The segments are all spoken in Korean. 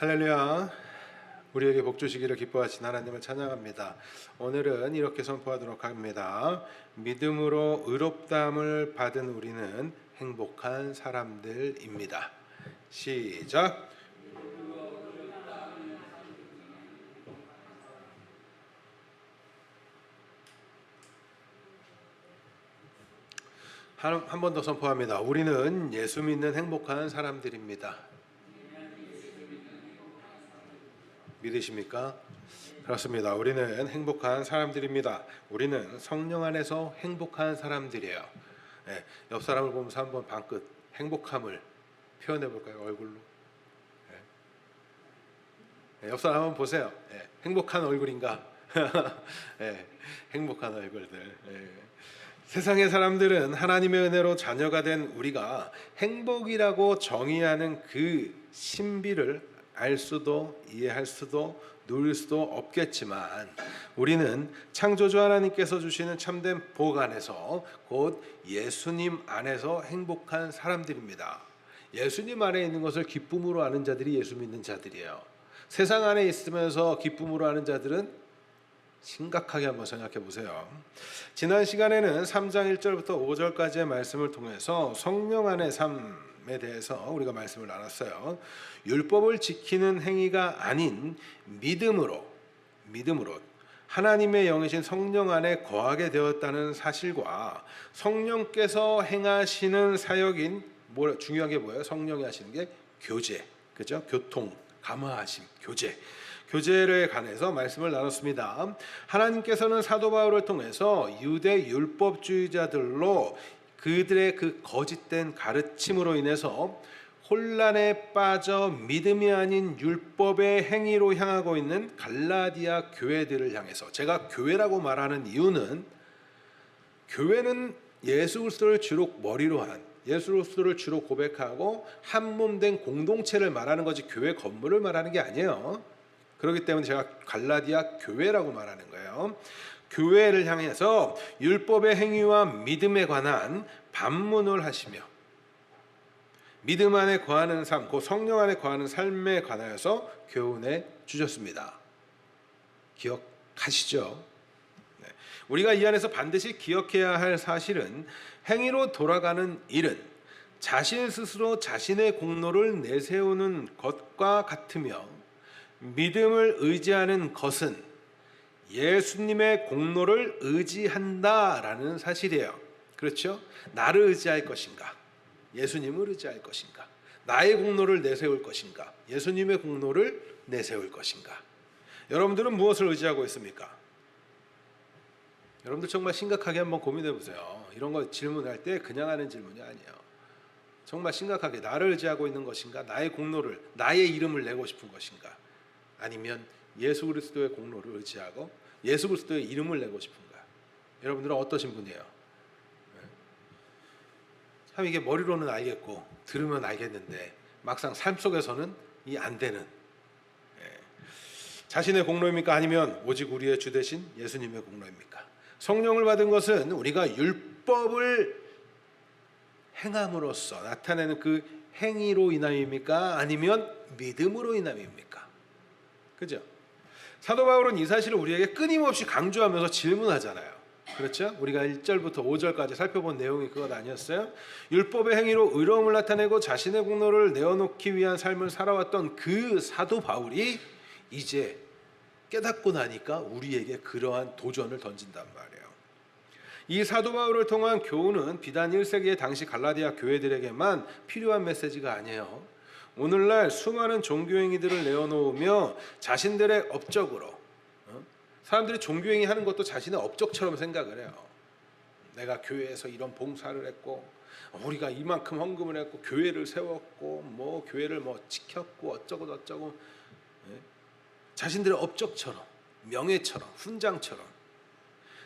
할렐루야. 우리에게 복 주시기를 기뻐하신 하나님을 찬양합니다. 오늘은 이렇게 선포하도록 합니다. 믿음으로 의롭다함을 받은 우리는 행복한 사람들입니다. 시작. 한 번 더 선포합니다. 우리는 예수 믿는 행복한 사람들입니다. 믿으십니까? 그렇습니다. 우리는 행복한 사람들입니다. 우리는 성령 안에서 행복한 사람들이에요. 네, 옆 사람을 보면서 한번 방긋 행복함을 표현해 볼까요? 얼굴로. 네, 옆 사람 한번 보세요. 네, 행복한 얼굴인가? 네, 행복한 얼굴들. 네. 세상의 사람들은 하나님의 은혜로 자녀가 된 우리가 행복이라고 정의하는 그 신비를 알 수도 이해할 수도 누릴 수도 없겠지만 우리는 창조주 하나님께서 주시는 참된 복 안에서 곧 예수님 안에서 행복한 사람들입니다. 예수님 안에 있는 것을 기쁨으로 아는 자들이 예수 믿는 자들이에요. 세상 안에 있으면서 기쁨으로 아는 자들은 심각하게 한번 생각해 보세요. 지난 시간에는 3장 1절부터 5절까지의 말씀을 통해서 성령 안의 삶에 대해서 우리가 말씀을 나눴어요. 율법을 지키는 행위가 아닌 믿음으로 하나님의 영이신 성령 안에 거하게 되었다는 사실과 성령께서 행하시는 사역인 중요한 게 뭐예요? 성령이 하시는 게 교제, 그죠? 교통, 감화하심, 교제에 관해서 말씀을 나눴습니다. 하나님께서는 사도 바울을 통해서 유대 율법주의자들로 그들의 그 거짓된 가르침으로 인해서 혼란에 빠져 믿음이 아닌 율법의 행위로 향하고 있는 갈라디아 교회들을 향해서, 제가 교회라고 말하는 이유는 교회는 예수 그리스도를 주로 머리로 한, 예수 그리스도를 주로 고백하고 한 몸 된 공동체를 말하는 거지 교회 건물을 말하는 게 아니에요. 그렇기 때문에 제가 갈라디아 교회라고 말하는 거예요. 교회를 향해서 율법의 행위와 믿음에 관한 반문을 하시며 믿음 안에 거하는 삶, 그 성령 안에 거하는 삶에 관하여서 교훈해 주셨습니다. 기억하시죠? 네. 우리가 이 안에서 반드시 기억해야 할 사실은 행위로 돌아가는 일은 자신 스스로 자신의 공로를 내세우는 것과 같으며 믿음을 의지하는 것은 예수님의 공로를 의지한다라는 사실이에요. 그렇죠? 나를 의지할 것인가? 예수님을 의지할 것인가? 나의 공로를 내세울 것인가? 예수님의 공로를 내세울 것인가? 여러분들은 무엇을 의지하고 있습니까? 여러분들 정말 심각하게 한번 고민해 보세요. 이런 거 질문할 때 그냥 하는 질문이 아니에요. 정말 심각하게 나를 의지하고 있는 것인가? 나의 공로를, 나의 이름을 내고 싶은 것인가? 아니면 예수 그리스도의 공로를 의지하고 예수 그리스도의 이름을 내고 싶은가? 여러분들은 어떠신 분이에요? 참 이게 머리로는 알겠고 들으면 알겠는데 막상 삶 속에서는 이 안 되는, 자신의 공로입니까? 아니면 오직 우리의 주 되신 예수님의 공로입니까? 성령을 받은 것은 우리가 율법을 행함으로써 나타내는 그 행위로 인함입니까? 아니면 믿음으로 인함입니까? 그죠? 사도 바울은 이 사실을 우리에게 끊임없이 강조하면서 질문하잖아요. 그렇죠? 우리가 1절부터 5절까지 살펴본 내용이 그것 아니었어요? 율법의 행위로 의로움을 나타내고 자신의 공로를 내어놓기 위한 삶을 살아왔던 그 사도 바울이 이제 깨닫고 나니까 우리에게 그러한 도전을 던진단 말이에요. 이 사도 바울을 통한 교훈은 비단 1세기의 당시 갈라디아 교회들에게만 필요한 메시지가 아니에요. 오늘날 수많은 종교행위들을 내어놓으며 자신들의 업적으로, 사람들이 종교행위 하는 것도 자신의 업적처럼 생각을 해요. 내가 교회에서 이런 봉사를 했고 우리가 이만큼 헌금을 했고 교회를 세웠고 뭐 교회를 뭐 지켰고 어쩌고 저쩌고, 자신들의 업적처럼, 명예처럼, 훈장처럼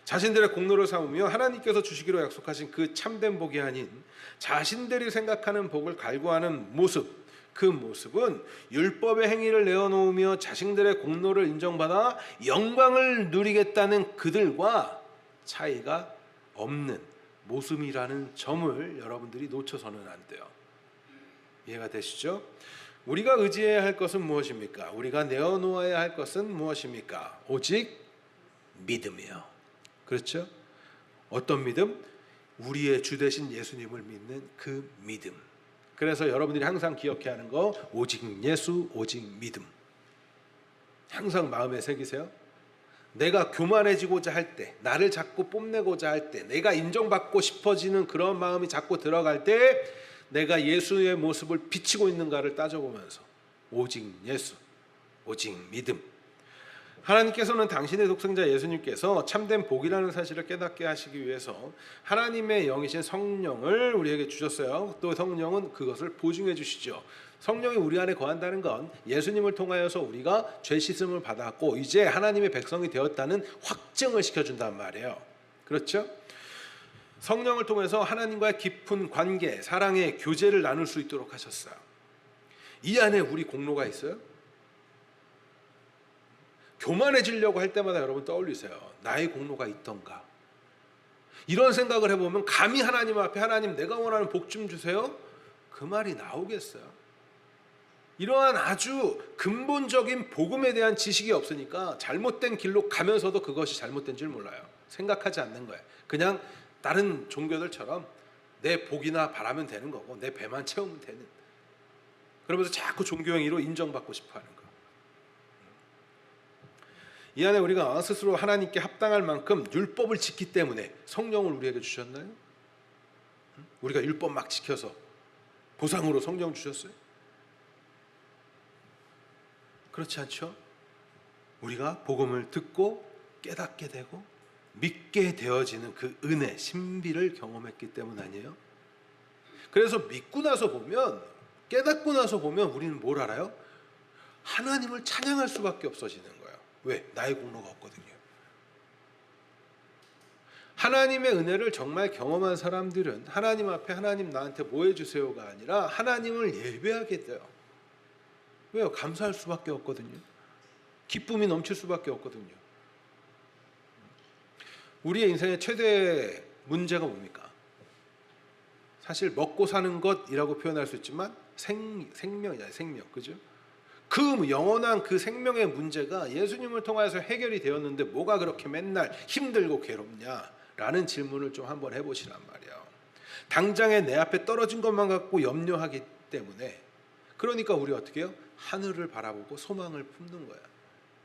자신들의 공로를 삼으며 하나님께서 주시기로 약속하신 그 참된 복이 아닌 자신들이 생각하는 복을 갈구하는 모습, 그 모습은 율법의 행위를 내어놓으며 자신들의 공로를 인정받아 영광을 누리겠다는 그들과 차이가 없는 모습이라는 점을 여러분들이 놓쳐서는 안 돼요. 이해가 되시죠? 우리가 의지해야 할 것은 무엇입니까? 우리가 내어놓아야 할 것은 무엇입니까? 오직 믿음이요. 그렇죠? 어떤 믿음? 우리의 주 되신 예수님을 믿는 그 믿음. 그래서 여러분들이 항상 기억해야 하는 거, 오직 예수, 오직 믿음. 항상 마음에 새기세요. 내가 교만해지고자 할 때, 나를 자꾸 뽐내고자 할 때, 내가 인정받고 싶어지는 그런 마음이 자꾸 들어갈 때 내가 예수의 모습을 비치고 있는가를 따져보면서 오직 예수, 오직 믿음. 하나님께서는 당신의 독생자 예수님께서 참된 복이라는 사실을 깨닫게 하시기 위해서 하나님의 영이신 성령을 우리에게 주셨어요. 또 성령은 그것을 보증해 주시죠. 성령이 우리 안에 거한다는 건 예수님을 통하여서 우리가 죄 씻음을 받았고 이제 하나님의 백성이 되었다는 확증을 시켜준단 말이에요. 그렇죠? 성령을 통해서 하나님과의 깊은 관계, 사랑의 교제를 나눌 수 있도록 하셨어요. 이 안에 우리 공로가 있어요? 교만해지려고 할 때마다 여러분 떠올리세요. 나의 공로가 있던가. 이런 생각을 해보면 감히 하나님 앞에 하나님 내가 원하는 복 좀 주세요? 그 말이 나오겠어요? 이러한 아주 근본적인 복음에 대한 지식이 없으니까 잘못된 길로 가면서도 그것이 잘못된 줄 몰라요. 생각하지 않는 거예요. 그냥 다른 종교들처럼 내 복이나 바라면 되는 거고 내 배만 채우면 되는, 그러면서 자꾸 종교행위로 인정받고 싶어하는 거. 이 안에 우리가 스스로 하나님께 합당할 만큼 율법을 지키기 때문에 성령을 우리에게 주셨나요? 우리가 율법 막 지켜서 보상으로 성령 주셨어요? 그렇지 않죠? 우리가 복음을 듣고 깨닫게 되고 믿게 되어지는 그 은혜, 신비를 경험했기 때문 아니에요? 그래서 믿고 나서 보면, 깨닫고 나서 보면 우리는 뭘 알아요? 하나님을 찬양할 수밖에 없어지는 거예요. 왜? 나의 공로가 없거든요. 하나님의 은혜를 정말 경험한 사람들은 하나님 앞에 하나님 나한테 뭐 해주세요가 아니라 하나님을 예배하게 돼요. 왜요? 감사할 수밖에 없거든요. 기쁨이 넘칠 수밖에 없거든요. 우리의 인생의 최대 문제가 뭡니까? 사실 먹고 사는 것이라고 표현할 수 있지만 생명이잖아요. 생명. 그죠? 그 영원한 그 생명의 문제가 예수님을 통해서 해결이 되었는데 뭐가 그렇게 맨날 힘들고 괴롭냐라는 질문을 좀 한번 해보시란 말이에요. 당장에 내 앞에 떨어진 것만 갖고 염려하기 때문에, 그러니까 우리 어떻게 해요? 하늘을 바라보고 소망을 품는 거예요.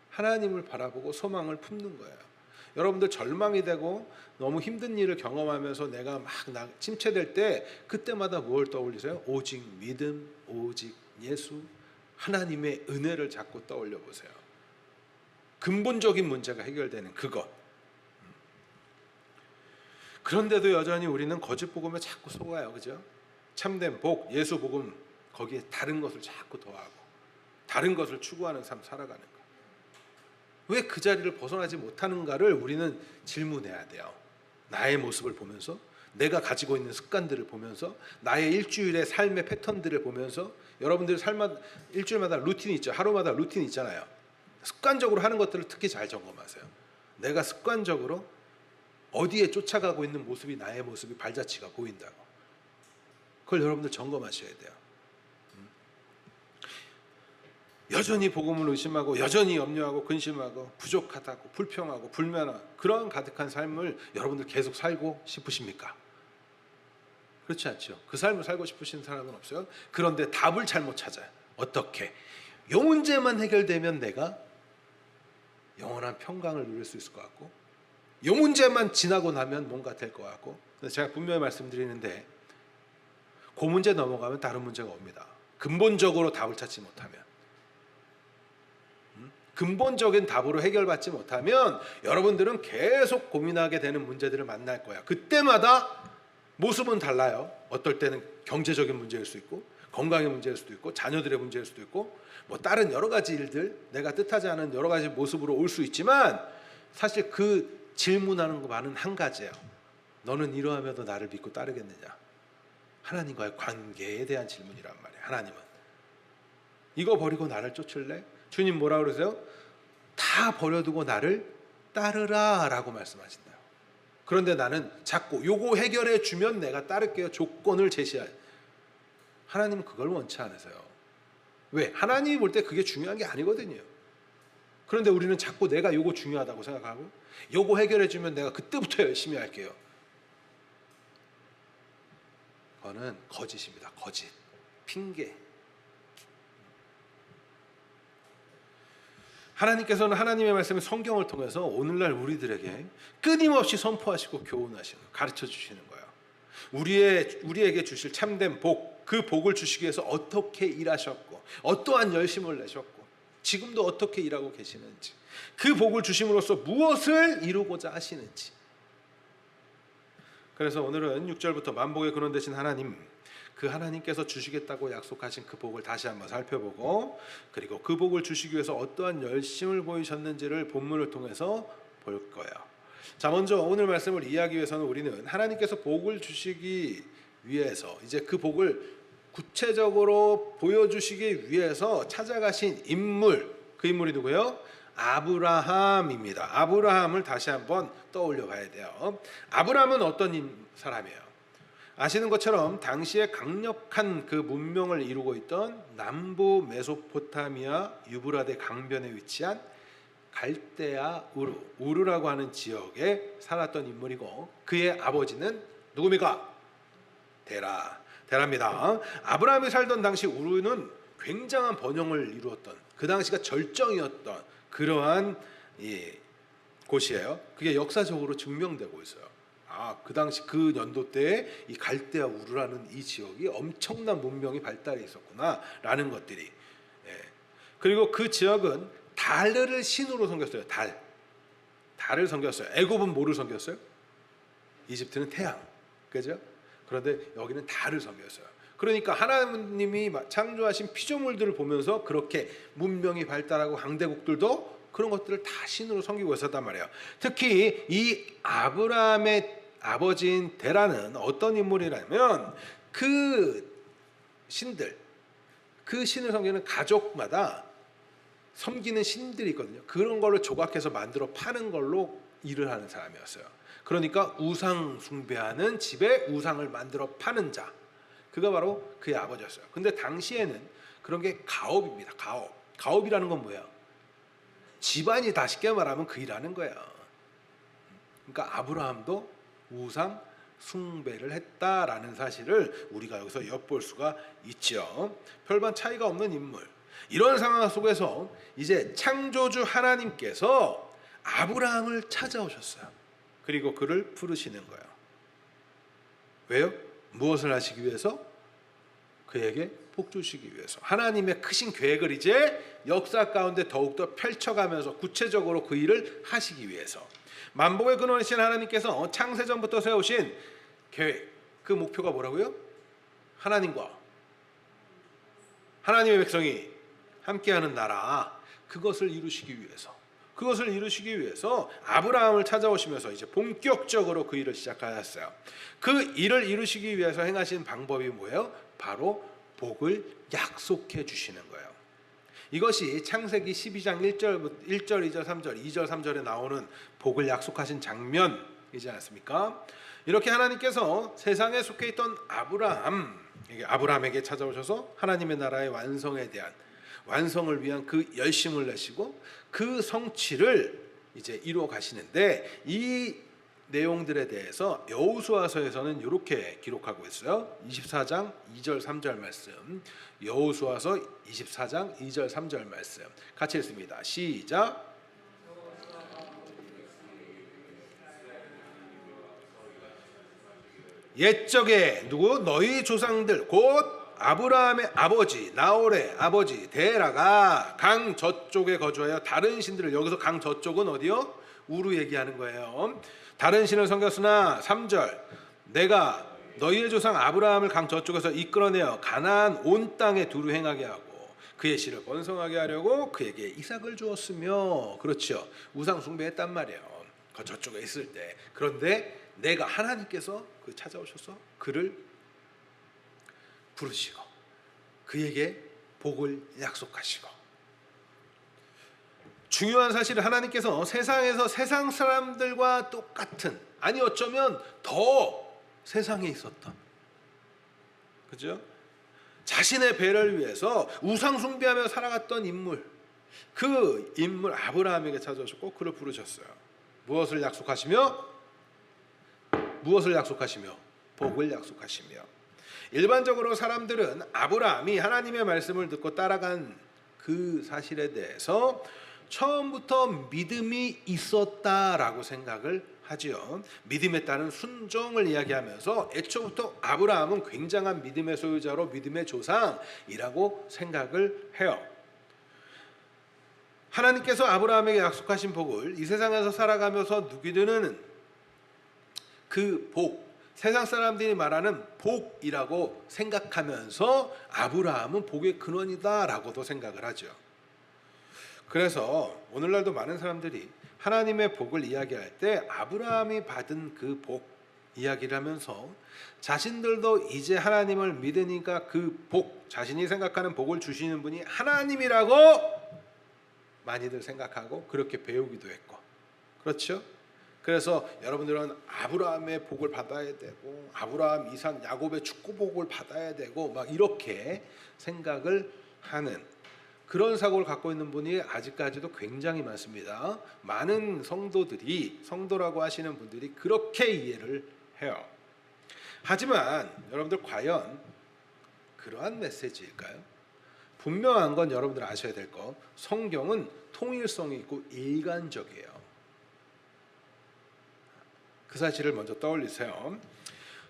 하나님을 바라보고 소망을 품는 거예요. 여러분들 절망이 되고 너무 힘든 일을 경험하면서 내가 막 침체될 때 그때마다 뭘 떠올리세요? 오직 믿음, 오직 예수, 하나님의 은혜를 자꾸 떠올려 보세요. 근본적인 문제가 해결되는 그것. 그런데도 여전히 우리는 거짓 복음에 자꾸 속아요. 그죠? 참된 복, 예수 복음, 거기에 다른 것을 자꾸 더하고 다른 것을 추구하는 삶 살아가는 거. 왜 그 자리를 벗어나지 못하는가를 우리는 질문해야 돼요. 나의 모습을 보면서, 내가 가지고 있는 습관들을 보면서, 나의 일주일의 삶의 패턴들을 보면서. 여러분들 삶마다 일주일마다 루틴이 있죠. 하루마다 루틴이 있잖아요. 습관적으로 하는 것들을 특히 잘 점검하세요. 내가 습관적으로 어디에 쫓아가고 있는 모습이, 나의 모습이, 발자취가 보인다고. 그걸 여러분들 점검하셔야 돼요. 여전히 복음을 의심하고 여전히 염려하고 근심하고 부족하다고 불평하고 불면하고 그런 가득한 삶을 여러분들 계속 살고 싶으십니까? 그렇지 않죠. 그 삶을 살고 싶으신 사람은 없어요. 그런데 답을 잘못 찾아요. 어떻게? 요 문제만 해결되면 내가 영원한 평강을 누릴 수 있을 것 같고, 요 문제만 지나고 나면 뭔가 될 것 같고. 그래서 제가 분명히 말씀드리는데 그 문제 넘어가면 다른 문제가 옵니다. 근본적으로 답을 찾지 못하면, 근본적인 답으로 해결받지 못하면 여러분들은 계속 고민하게 되는 문제들을 만날 거야. 그때마다 모습은 달라요. 어떨 때는 경제적인 문제일 수 있고, 건강의 문제일 수도 있고, 자녀들의 문제일 수도 있고, 뭐 다른 여러 가지 일들, 내가 뜻하지 않은 여러 가지 모습으로 올 수 있지만, 사실 그 질문하는 것만은 한 가지예요. 너는 이러하면도 나를 믿고 따르겠느냐? 하나님과의 관계에 대한 질문이란 말이에요. 하나님은 이거 버리고 나를 쫓을래? 주님 뭐라 그러세요? 다 버려두고 나를 따르라 라고 말씀하신다. 그런데 나는 자꾸 요거 해결해 주면 내가 따를게요. 조건을 제시해요. 하나님은 그걸 원치 않으세요. 왜? 하나님이 볼 때 그게 중요한 게 아니거든요. 그런데 우리는 자꾸 내가 요거 중요하다고 생각하고 요거 해결해 주면 내가 그때부터 열심히 할게요. 그거는 거짓입니다. 거짓. 핑계. 하나님께서는 하나님의 말씀을 성경을 통해서 오늘날 우리들에게 끊임없이 선포하시고 교훈하시고 가르쳐 주시는 거예요. 우리에게 주실 참된 복, 그 복을 주시기 위해서 어떻게 일하셨고 어떠한 열심을 내셨고 지금도 어떻게 일하고 계시는지, 그 복을 주심으로써 무엇을 이루고자 하시는지. 그래서 오늘은 6절부터 만복의 근원 되신 하나님, 그 하나님께서 주시겠다고 약속하신 그 복을 다시 한번 살펴보고, 그리고 그 복을 주시기 위해서 어떠한 열심을 보이셨는지를 본문을 통해서 볼 거예요. 자, 먼저 오늘 말씀을 이해하기 위해서는 우리는 하나님께서 복을 주시기 위해서 이제 그 복을 구체적으로 보여주시기 위해서 찾아가신 인물, 그 인물이 누구예요? 아브라함입니다. 아브라함을 다시 한번 떠올려 봐야 돼요. 아브라함은 어떤 사람이에요? 아시는 것처럼 당시에 강력한 그 문명을 이루고 있던 남부 메소포타미아 유브라데 강변에 위치한 갈대아 우르라고 하는 지역에 살았던 인물이고, 그의 아버지는 누굽니까? 데라입니다. 아브라함이 살던 당시 우르는 굉장한 번영을 이루었던, 그 당시가 절정이었던 그러한 곳이에요. 그게 역사적으로 증명되고 있어요. 그 당시 그 연도 때에 이 갈대아 우르라는 이 지역이 엄청난 문명이 발달해 있었구나라는 것들이. 그리고 그 지역은 달을 신으로 섬겼어요. 달을 섬겼어요. 애굽은 뭐를 섬겼어요? 이집트는 태양, 그죠? 그런데 여기는 달을 섬겼어요. 그러니까 하나님이 창조하신 피조물들을 보면서 그렇게 문명이 발달하고 강대국들도 그런 것들을 다 신으로 섬기고 있었단 말이에요. 특히 이 아브라함의 아버지인 데라는 어떤 인물이라면, 그 신들, 그 신을 섬기는 가족마다 섬기는 신들이 있거든요. 그런 걸로 조각해서 만들어 파는 걸로 일을 하는 사람이었어요. 그러니까 우상 숭배하는 집에 우상을 만들어 파는 자, 그가 바로 그의 아버지였어요. 근데 당시에는 그런 게 가업입니다. 가업이라는 건 뭐예요? 집안이 다 쉽게 말하면 그 일하는 거예요. 그러니까 아브라함도 우상 숭배를 했다라는 사실을 우리가 여기서 엿볼 수가 있죠. 별반 차이가 없는 인물. 이런 상황 속에서 이제 창조주 하나님께서 아브라함을 찾아오셨어요. 그리고 그를 부르시는 거예요. 왜요? 무엇을 하시기 위해서? 그에게 복 주시기 위해서. 하나님의 크신 계획을 이제 역사 가운데 더욱더 펼쳐가면서 구체적으로 그 일을 하시기 위해서. 만복의 근원이신 하나님께서 창세전부터 세우신 계획, 그 목표가 뭐라고요? 하나님과 하나님의 백성이 함께하는 나라, 그것을 이루시기 위해서 아브라함을 찾아오시면서 이제 본격적으로 그 일을 시작하셨어요. 그 일을 이루시기 위해서 행하신 방법이 뭐예요? 바로 복을 약속해 주시는 거예요. 이것이 창세기 12장 1절, 2절, 3절, 2절, 3절에 나오는 복을 약속하신 장면이지 않습니까? 이렇게 하나님께서 세상에 속해 있던 아브라함에게 찾아오셔서 하나님의 나라의 완성을 위한 그 열심을 내시고 그 성취를 이제 이루어 가시는데, 이 내용들에 대해서 여호수아서에서는 이렇게 기록하고 있어요. 24장 2절 3절 말씀, 여호수아서 24장 2절 3절 말씀 같이 읽습니다. 시작. 옛적에 너희 조상들 곧 아브라함의 아버지 나홀의 아버지 데라가 강 저쪽에 거주하여 다른 신들을, 여기서 강 저쪽은 어디요? 우르 얘기하는 거예요. 다른 신을 섬겼으나 3절, 내가 너희의 조상 아브라함을 강 저쪽에서 이끌어내어 가나안 온 땅에 두루 행하게 하고 그의 씨를 번성하게 하려고 그에게 이삭을 주었으며. 그렇죠, 우상 숭배했단 말이에요, 그 저쪽에 있을 때. 그런데 내가 하나님께서 그 찾아오셔서 그를 부르시고 그에게 복을 약속하시고. 중요한 사실은 하나님께서 세상에서 세상 사람들과 똑같은, 아니 어쩌면 더 세상에 있었던, 그죠? 자신의 배를 위해서 우상 숭배하며 살아갔던 인물, 그 인물 아브라함에게 찾아오셨고 그를 부르셨어요. 무엇을 약속하시며 복을 약속하시며. 일반적으로 사람들은 아브라함이 하나님의 말씀을 듣고 따라간 그 사실에 대해서 처음부터 믿음이 있었다라고 생각을 하지요. 믿음에 따른 순종을 이야기하면서 애초부터 아브라함은 굉장한 믿음의 소유자로 믿음의 조상이라고 생각을 해요. 하나님께서 아브라함에게 약속하신 복을 이 세상에서 살아가면서 누리는 그 복, 세상 사람들이 말하는 복이라고 생각하면서 아브라함은 복의 근원이다라고도 생각을 하죠. 그래서 오늘날도 많은 사람들이 하나님의 복을 이야기할 때 아브라함이 받은 그 복 이야기를 하면서 자신들도 이제 하나님을 믿으니까 그 복, 자신이 생각하는 복을 주시는 분이 하나님이라고 많이들 생각하고 그렇게 배우기도 했고, 그렇죠? 그래서 여러분들은 아브라함의 복을 받아야 되고 아브라함, 이삭, 야곱의 축복을 받아야 되고 막 이렇게 생각을 하는 그런 사고를 갖고 있는 분이 아직까지도 굉장히 많습니다. 많은 성도들이, 성도라고 하시는 분들이 그렇게 이해를 해요. 하지만 여러분들 과연 그러한 메시지일까요? 분명한 건 여러분들 아셔야 될 거, 성경은 통일성이 있고 일관적이에요. 그 사실을 먼저 떠올리세요.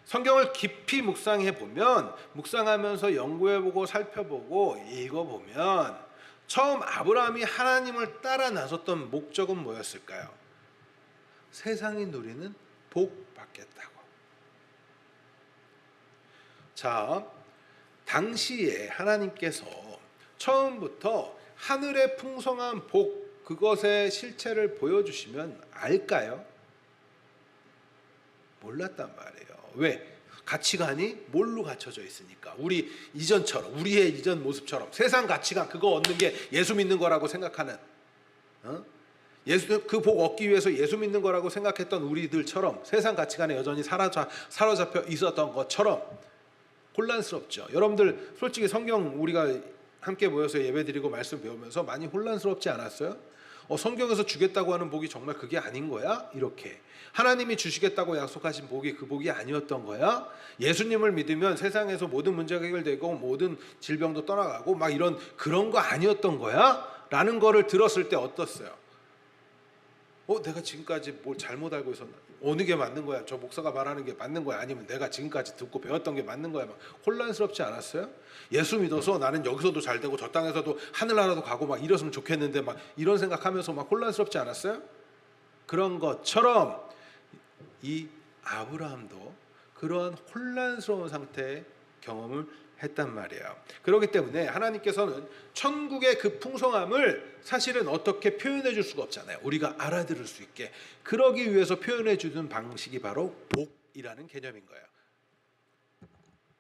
성경을 깊이 묵상해 보면, 묵상하면서 연구해 보고 살펴보고 읽어보면 처음 아브라함이 하나님을 따라 나섰던 목적은 뭐였을까요? 세상이 누리는 복 받겠다고. 자, 당시에 하나님께서 처음부터 하늘의 풍성한 복, 그것의 실체를 보여주시면 알까요? 몰랐단 말이에요. 왜? 가치관이 뭘로 갖춰져 있으니까. 우리 이전처럼, 우리의 이전 모습처럼 세상 가치관 그거 얻는 게 예수 믿는 거라고 생각하는, 예수 그 복 얻기 위해서 예수 믿는 거라고 생각했던 우리들처럼 세상 가치관에 여전히 사로잡혀 있었던 것처럼 혼란스럽죠. 여러분들 솔직히 성경 우리가 함께 모여서 예배드리고 말씀 배우면서 많이 혼란스럽지 않았어요? 성경에서 주겠다고 하는 복이 정말 그게 아닌 거야? 이렇게 하나님이 주시겠다고 약속하신 복이 그 복이 아니었던 거야? 예수님을 믿으면 세상에서 모든 문제가 해결되고 모든 질병도 떠나가고 막 이런 그런 거 아니었던 거야? 라는 거를 들었을 때 어떻어요? 내가 지금까지 뭘 잘못 알고 있었나? 어느 게 맞는 거야? 저 목사가 말하는 게 맞는 거야? 아니면 내가 지금까지 듣고 배웠던 게 맞는 거야? 막 혼란스럽지 않았어요? 예수 믿어서 나는 여기서도 잘 되고 저 땅에서도 하늘나라도 가고 막 이랬으면 좋겠는데 막 이런 생각하면서 막 혼란스럽지 않았어요? 그런 것처럼 이 아브라함도 그러한 혼란스러운 상태의 경험을 했단 말이에요. 그렇기 때문에 하나님께서는 천국의 그 풍성함을 사실은 어떻게 표현해 줄 수가 없잖아요. 우리가 알아들을 수 있게. 그러기 위해서 표현해 주는 방식이 바로 복이라는 개념인 거예요.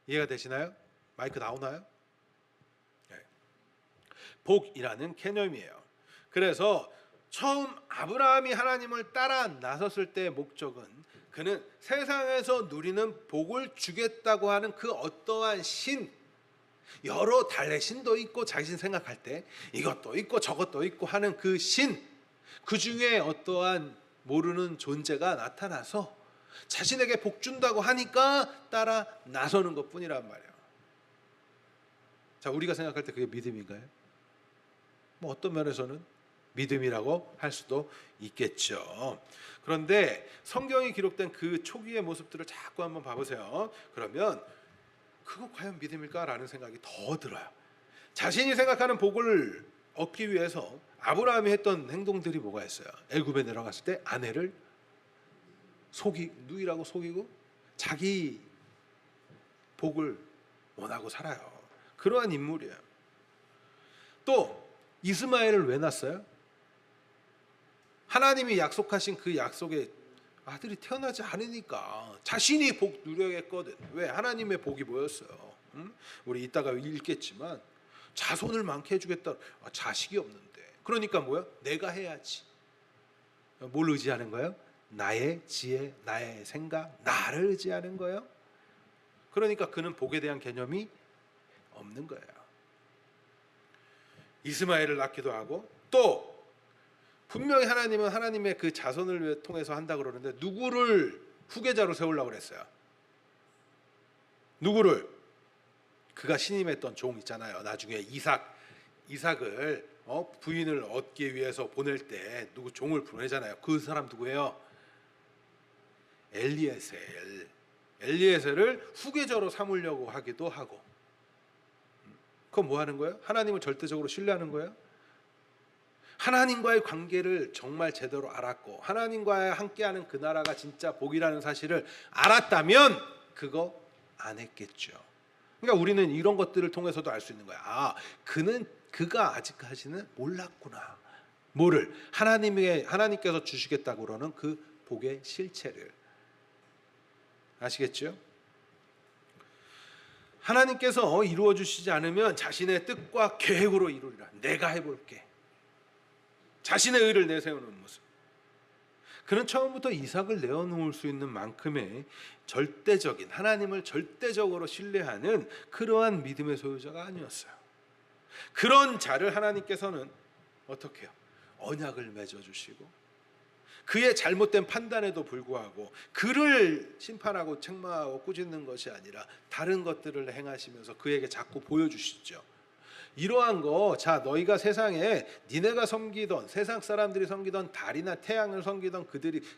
이해가 되시나요? 마이크 나오나요? 네. 복이라는 개념이에요. 그래서 처음 아브라함이 하나님을 따라 나섰을 때의 목적은 그는 세상에서 누리는 복을 주겠다고 하는 그 어떠한 신, 여러 달의 신도 있고 자신 생각할 때 이것도 있고 저것도 있고 하는 그 신, 그 중에 어떠한 모르는 존재가 나타나서 자신에게 복 준다고 하니까 따라 나서는 것뿐이란 말이에요. 자, 우리가 생각할 때 그게 믿음인가요? 뭐 어떤 면에서는 믿음이라고 할 수도 있겠죠. 그런데 성경이 기록된 그 초기의 모습들을 자꾸 한번 봐보세요. 그러면 그거 과연 믿음일까라는 생각이 더 들어요. 자신이 생각하는 복을 얻기 위해서 아브라함이 했던 행동들이 뭐가 있어요? 애굽에 내려갔을 때 아내를 누이라고 속이고 자기 복을 원하고 살아요. 그러한 인물이에요. 또 이스마엘을 왜 낳았어요? 하나님이 약속하신 그 약속에 아들이 태어나지 않으니까 자신이 복 누려야겠거든. 왜? 하나님의 복이 뭐였어요? 우리 이따가 읽겠지만 자손을 많게 해주겠다. 자식이 없는데. 그러니까 뭐야? 내가 해야지. 뭘 의지하는 거예요? 나의 지혜, 나의 생각, 나를 의지하는 거예요. 그러니까 그는 복에 대한 개념이 없는 거예요. 이스마엘을 낳기도 하고, 또 분명히 하나님은 하나님의 그 자손을 통해서 한다 그러는데 누구를 후계자로 세우려고 그랬어요? 누구를? 그가 신임했던 종 있잖아요. 나중에 이삭을 부인을 얻기 위해서 보낼 때 누구 종을 보내잖아요. 그 사람 누구예요? 엘리에셀을 후계자로 삼으려고 하기도 하고. 그건 뭐 하는 거예요? 하나님을 절대적으로 신뢰하는 거예요? 하나님과의 관계를 정말 제대로 알았고 하나님과 함께하는 그 나라가 진짜 복이라는 사실을 알았다면 그거 안 했겠죠. 그러니까 우리는 이런 것들을 통해서도 알 수 있는 거야. 그가 아직까지는 몰랐구나. 뭐를? 하나님께서 주시겠다고 그러는 그 복의 실체를. 아시겠죠? 하나님께서 이루어 주시지 않으면 자신의 뜻과 계획으로 이루리라. 내가 해볼게. 자신의 의를 내세우는 모습. 그는 처음부터 이삭을 내어놓을 수 있는 만큼의 절대적인, 하나님을 절대적으로 신뢰하는 그러한 믿음의 소유자가 아니었어요. 그런 자를 하나님께서는 어떻게 해요? 언약을 맺어주시고 그의 잘못된 판단에도 불구하고 그를 심판하고 책망하고 꾸짖는 것이 아니라 다른 것들을 행하시면서 그에게 자꾸 보여주시죠. 이러한 거, 자, 너희가 세상에 니네가 섬기던, 세상 사람들이 섬기던 달이나 태양을 섬기던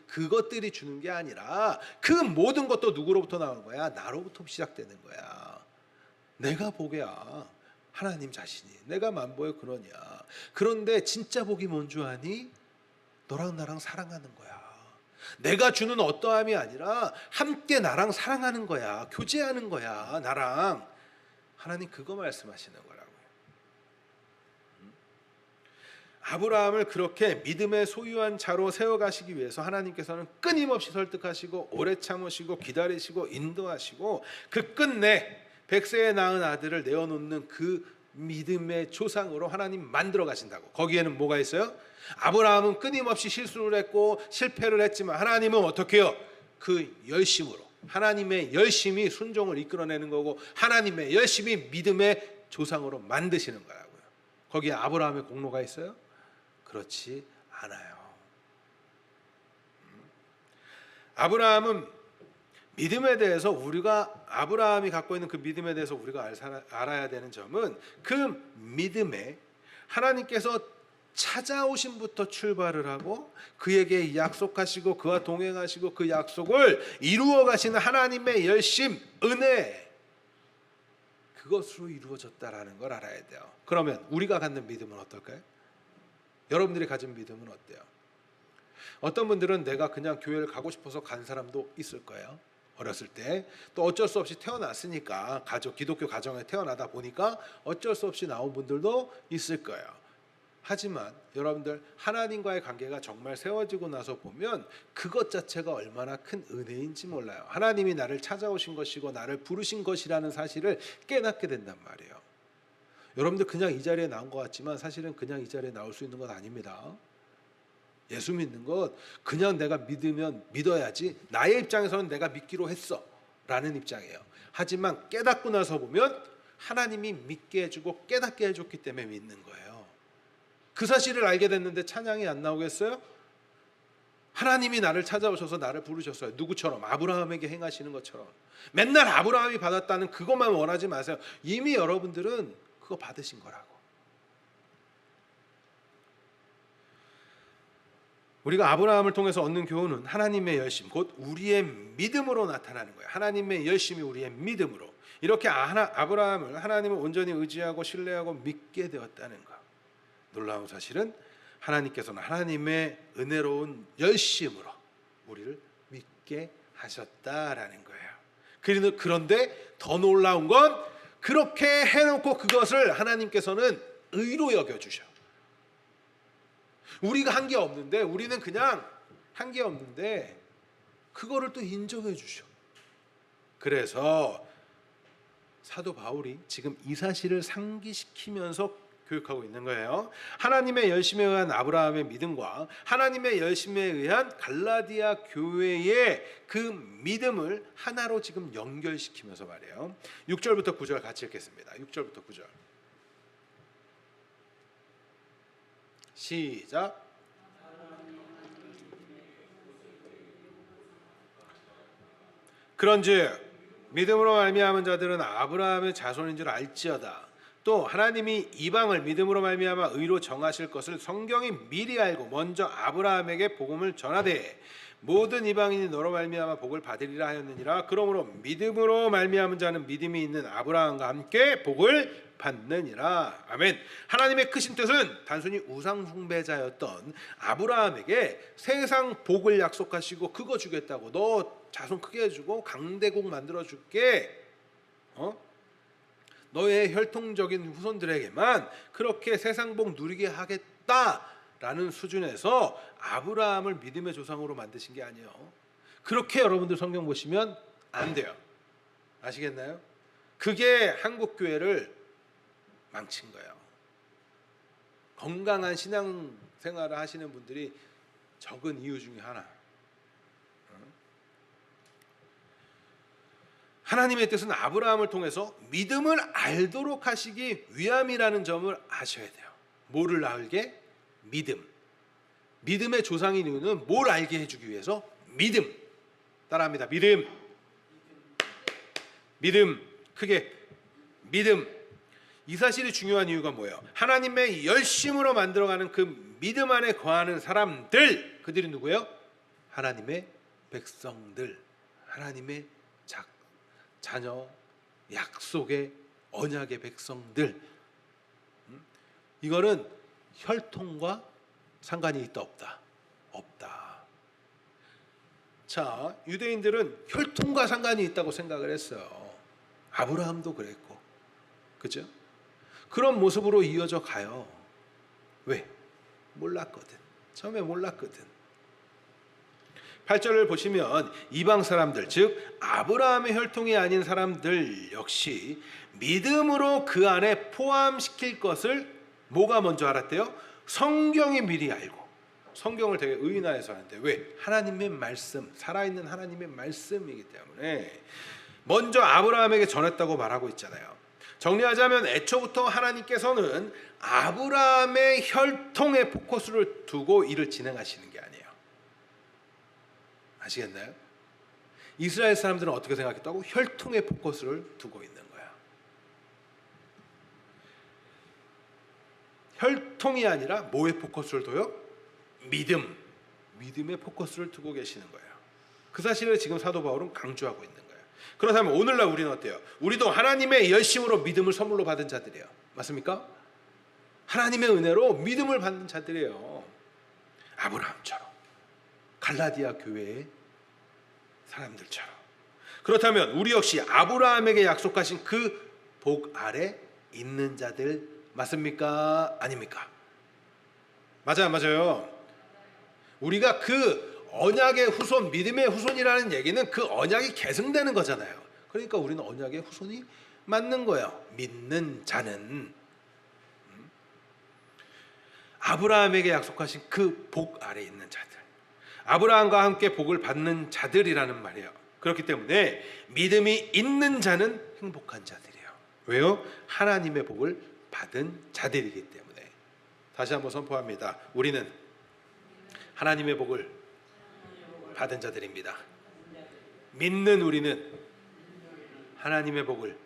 그것들이 주는 게 아니라 그 모든 것도 누구로부터 나온 거야? 나로부터 시작되는 거야. 내가 복이야. 하나님 자신이. 내가 만보의 근원이야. 그런데 진짜 복이 뭔 줄 아니? 너랑 나랑 사랑하는 거야. 내가 주는 어떠함이 아니라 함께 나랑 사랑하는 거야. 교제하는 거야. 나랑. 하나님 그거 말씀하시는 거라고요. 아브라함을 그렇게 믿음의 소유한 자로 세워가시기 위해서 하나님께서는 끊임없이 설득하시고 오래 참으시고 기다리시고 인도하시고 그 끝내 100세에 낳은 아들을 내어놓는 그 믿음의 조상으로 하나님 만들어 가신다고. 거기에는 뭐가 있어요? 아브라함은 끊임없이 실수를 했고 실패를 했지만 하나님은 어떻게 해요? 그 열심으로, 하나님의 열심이 순종을 이끌어내는 거고 하나님의 열심이 믿음의 조상으로 만드시는 거라고요. 거기에 아브라함의 공로가 있어요? 그렇지 않아요. 아브라함은 믿음에 대해서 아브라함이 갖고 있는 그 믿음에 대해서 우리가 알아야 되는 점은 그 믿음에 하나님께서 찾아오심부터 출발을 하고 그에게 약속하시고 그와 동행하시고 그 약속을 이루어 가시는 하나님의 열심, 은혜, 그것으로 이루어졌다라는 걸 알아야 돼요. 그러면 우리가 갖는 믿음은 어떨까요? 여러분들이 가진 믿음은 어때요? 어떤 분들은 내가 그냥 교회를 가고 싶어서 간 사람도 있을 거예요. 어렸을 때. 또 어쩔 수 없이 태어났으니까 기독교 가정에 태어나다 보니까 어쩔 수 없이 나온 분들도 있을 거예요. 하지만 여러분들 하나님과의 관계가 정말 세워지고 나서 보면 그것 자체가 얼마나 큰 은혜인지 몰라요. 하나님이 나를 찾아오신 것이고 나를 부르신 것이라는 사실을 깨닫게 된단 말이에요. 여러분들 그냥 이 자리에 나온 것 같지만 사실은 그냥 이 자리에 나올 수 있는 것 아닙니다. 예수 믿는 것 그냥 내가 믿어야지, 나의 입장에서는 내가 믿기로 했어 라는 입장이에요. 하지만 깨닫고 나서 보면 하나님이 믿게 해주고 깨닫게 해줬기 때문에 믿는 거예요. 그 사실을 알게 됐는데 찬양이 안 나오겠어요? 하나님이 나를 찾아오셔서 나를 부르셨어요. 누구처럼? 아브라함에게 행하시는 것처럼. 맨날 아브라함이 받았다는 그것만 원하지 마세요. 이미 여러분들은 그거 받으신 거라고. 우리가 아브라함을 통해서 얻는 교훈은 하나님의 열심, 곧 우리의 믿음으로 나타나는 거예요. 하나님의 열심이 우리의 믿음으로. 이렇게 아브라함을 하나님을 온전히 의지하고 신뢰하고 믿게 되었다는 것. 놀라운 사실은 하나님께서는 하나님의 은혜로운 열심으로 우리를 믿게 하셨다라는 거예요. 그런데 더 놀라운 건 그렇게 해놓고 그것을 하나님께서는 의로 여겨주셔. 우리가 한 게 없는데, 우리는 그냥 한 게 없는데 그거를 또 인정해 주셔. 그래서 사도 바울이 지금 이 사실을 상기시키면서 교육하고 있는 거예요. 하나님의 열심에 의한 아브라함의 믿음과 하나님의 열심에 의한 갈라디아 교회의 그 믿음을 하나로 지금 연결시키면서 말이에요. 6절부터 9절 같이 읽겠습니다. 6절부터 9절 시작. 그런즉 믿음으로 말미암은 자들은 아브라함의 자손인 줄 알지어다. 또 하나님이 이방을 믿음으로 말미암아 의로 정하실 것을 성경이 미리 알고 먼저 아브라함에게 복음을 전하되 모든 이방인이 너로 말미암아 복을 받으리라 하였느니라. 그러므로 믿음으로 말미암은 자는 믿음이 있는 아브라함과 함께 복을 받느니라. 아멘. 하나님의 크신 뜻은 단순히 우상 숭배자였던 아브라함에게 세상 복을 약속하시고 그거 주겠다고, 너 자손 크게 해주고 강대국 만들어 줄게, 너의 혈통적인 후손들에게만 그렇게 세상 복 누리게 하겠다라는 수준에서 아브라함을 믿음의 조상으로 만드신 게 아니에요. 그렇게 여러분들 성경 보시면 안 돼요. 아시겠나요? 그게 한국 교회를 망친 거예요. 건강한 신앙 생활을 하시는 분들이 적은 이유 중에 하나. 하나님의 뜻은 아브라함을 통해서 믿음을 알도록 하시기 위함이라는 점을 아셔야 돼요. 뭐를 알게? 믿음. 믿음의 조상인 이유는 뭘 알게 해주기 위해서? 믿음. 따라합니다. 믿음. 믿음. 크게 믿음. 이 사실이 중요한 이유가 뭐예요? 하나님의 열심으로 만들어가는 그 믿음 안에 거하는 사람들, 그들이 누구예요? 하나님의 백성들, 하나님의 자녀, 약속의 언약의 백성들. 이거는 혈통과 상관이 있다 없다? 없다. 자, 유대인들은 혈통과 상관이 있다고 생각을 했어요. 아브라함도 그랬고, 그죠? 그런 모습으로 이어져 가요. 왜? 몰랐거든. 처음에 몰랐거든. 8절을 보시면 이방 사람들, 즉 아브라함의 혈통이 아닌 사람들 역시 믿음으로 그 안에 포함시킬 것을 뭐가 먼저 알았대요? 성경이 미리 알고. 성경을 되게 의인화해서 하는데 왜? 하나님의 말씀, 살아있는 하나님의 말씀이기 때문에 먼저 아브라함에게 전했다고 말하고 있잖아요. 정리하자면 애초부터 하나님께서는 아브라함의 혈통에 포커스를 두고 일을 진행하시는 게 아니에요. 아시겠나요? 이스라엘 사람들은 어떻게 생각했다고? 혈통에 포커스를 두고 있는 거야. 혈통이 아니라 뭐에 포커스를 둬요? 믿음. 믿음에 포커스를 두고 계시는 거예요. 그 사실을 지금 사도 바울은 강조하고 있는 거예요. 그렇다면 오늘날 우리는 어때요? 우리도 하나님의 열심으로 믿음을 선물로 받은 자들이에요. 맞습니까? 하나님의 은혜로 믿음을 받는 자들이에요. 아브라함처럼, 갈라디아 교회의 사람들처럼. 그렇다면 우리 역시 아브라함에게 약속하신 그 복 아래 있는 자들 맞습니까? 아닙니까? 맞아요. 우리가 그 언약의 후손, 믿음의 후손이라는 얘기는 그 언약이 계승되는 거잖아요. 그러니까 우리는 언약의 후손이 맞는 거예요. 믿는 자는. 아브라함에게 약속하신 그 복 아래 있는 자들, 아브라함과 함께 복을 받는 자들이라는 말이에요. 그렇기 때문에 믿음이 있는 자는 행복한 자들이에요. 왜요? 하나님의 복을 받은 자들이기 때문에. 다시 한번 선포합니다. 우리는 하나님의 복을 받은 자들입니다. 믿는 우리는 하나님의 복을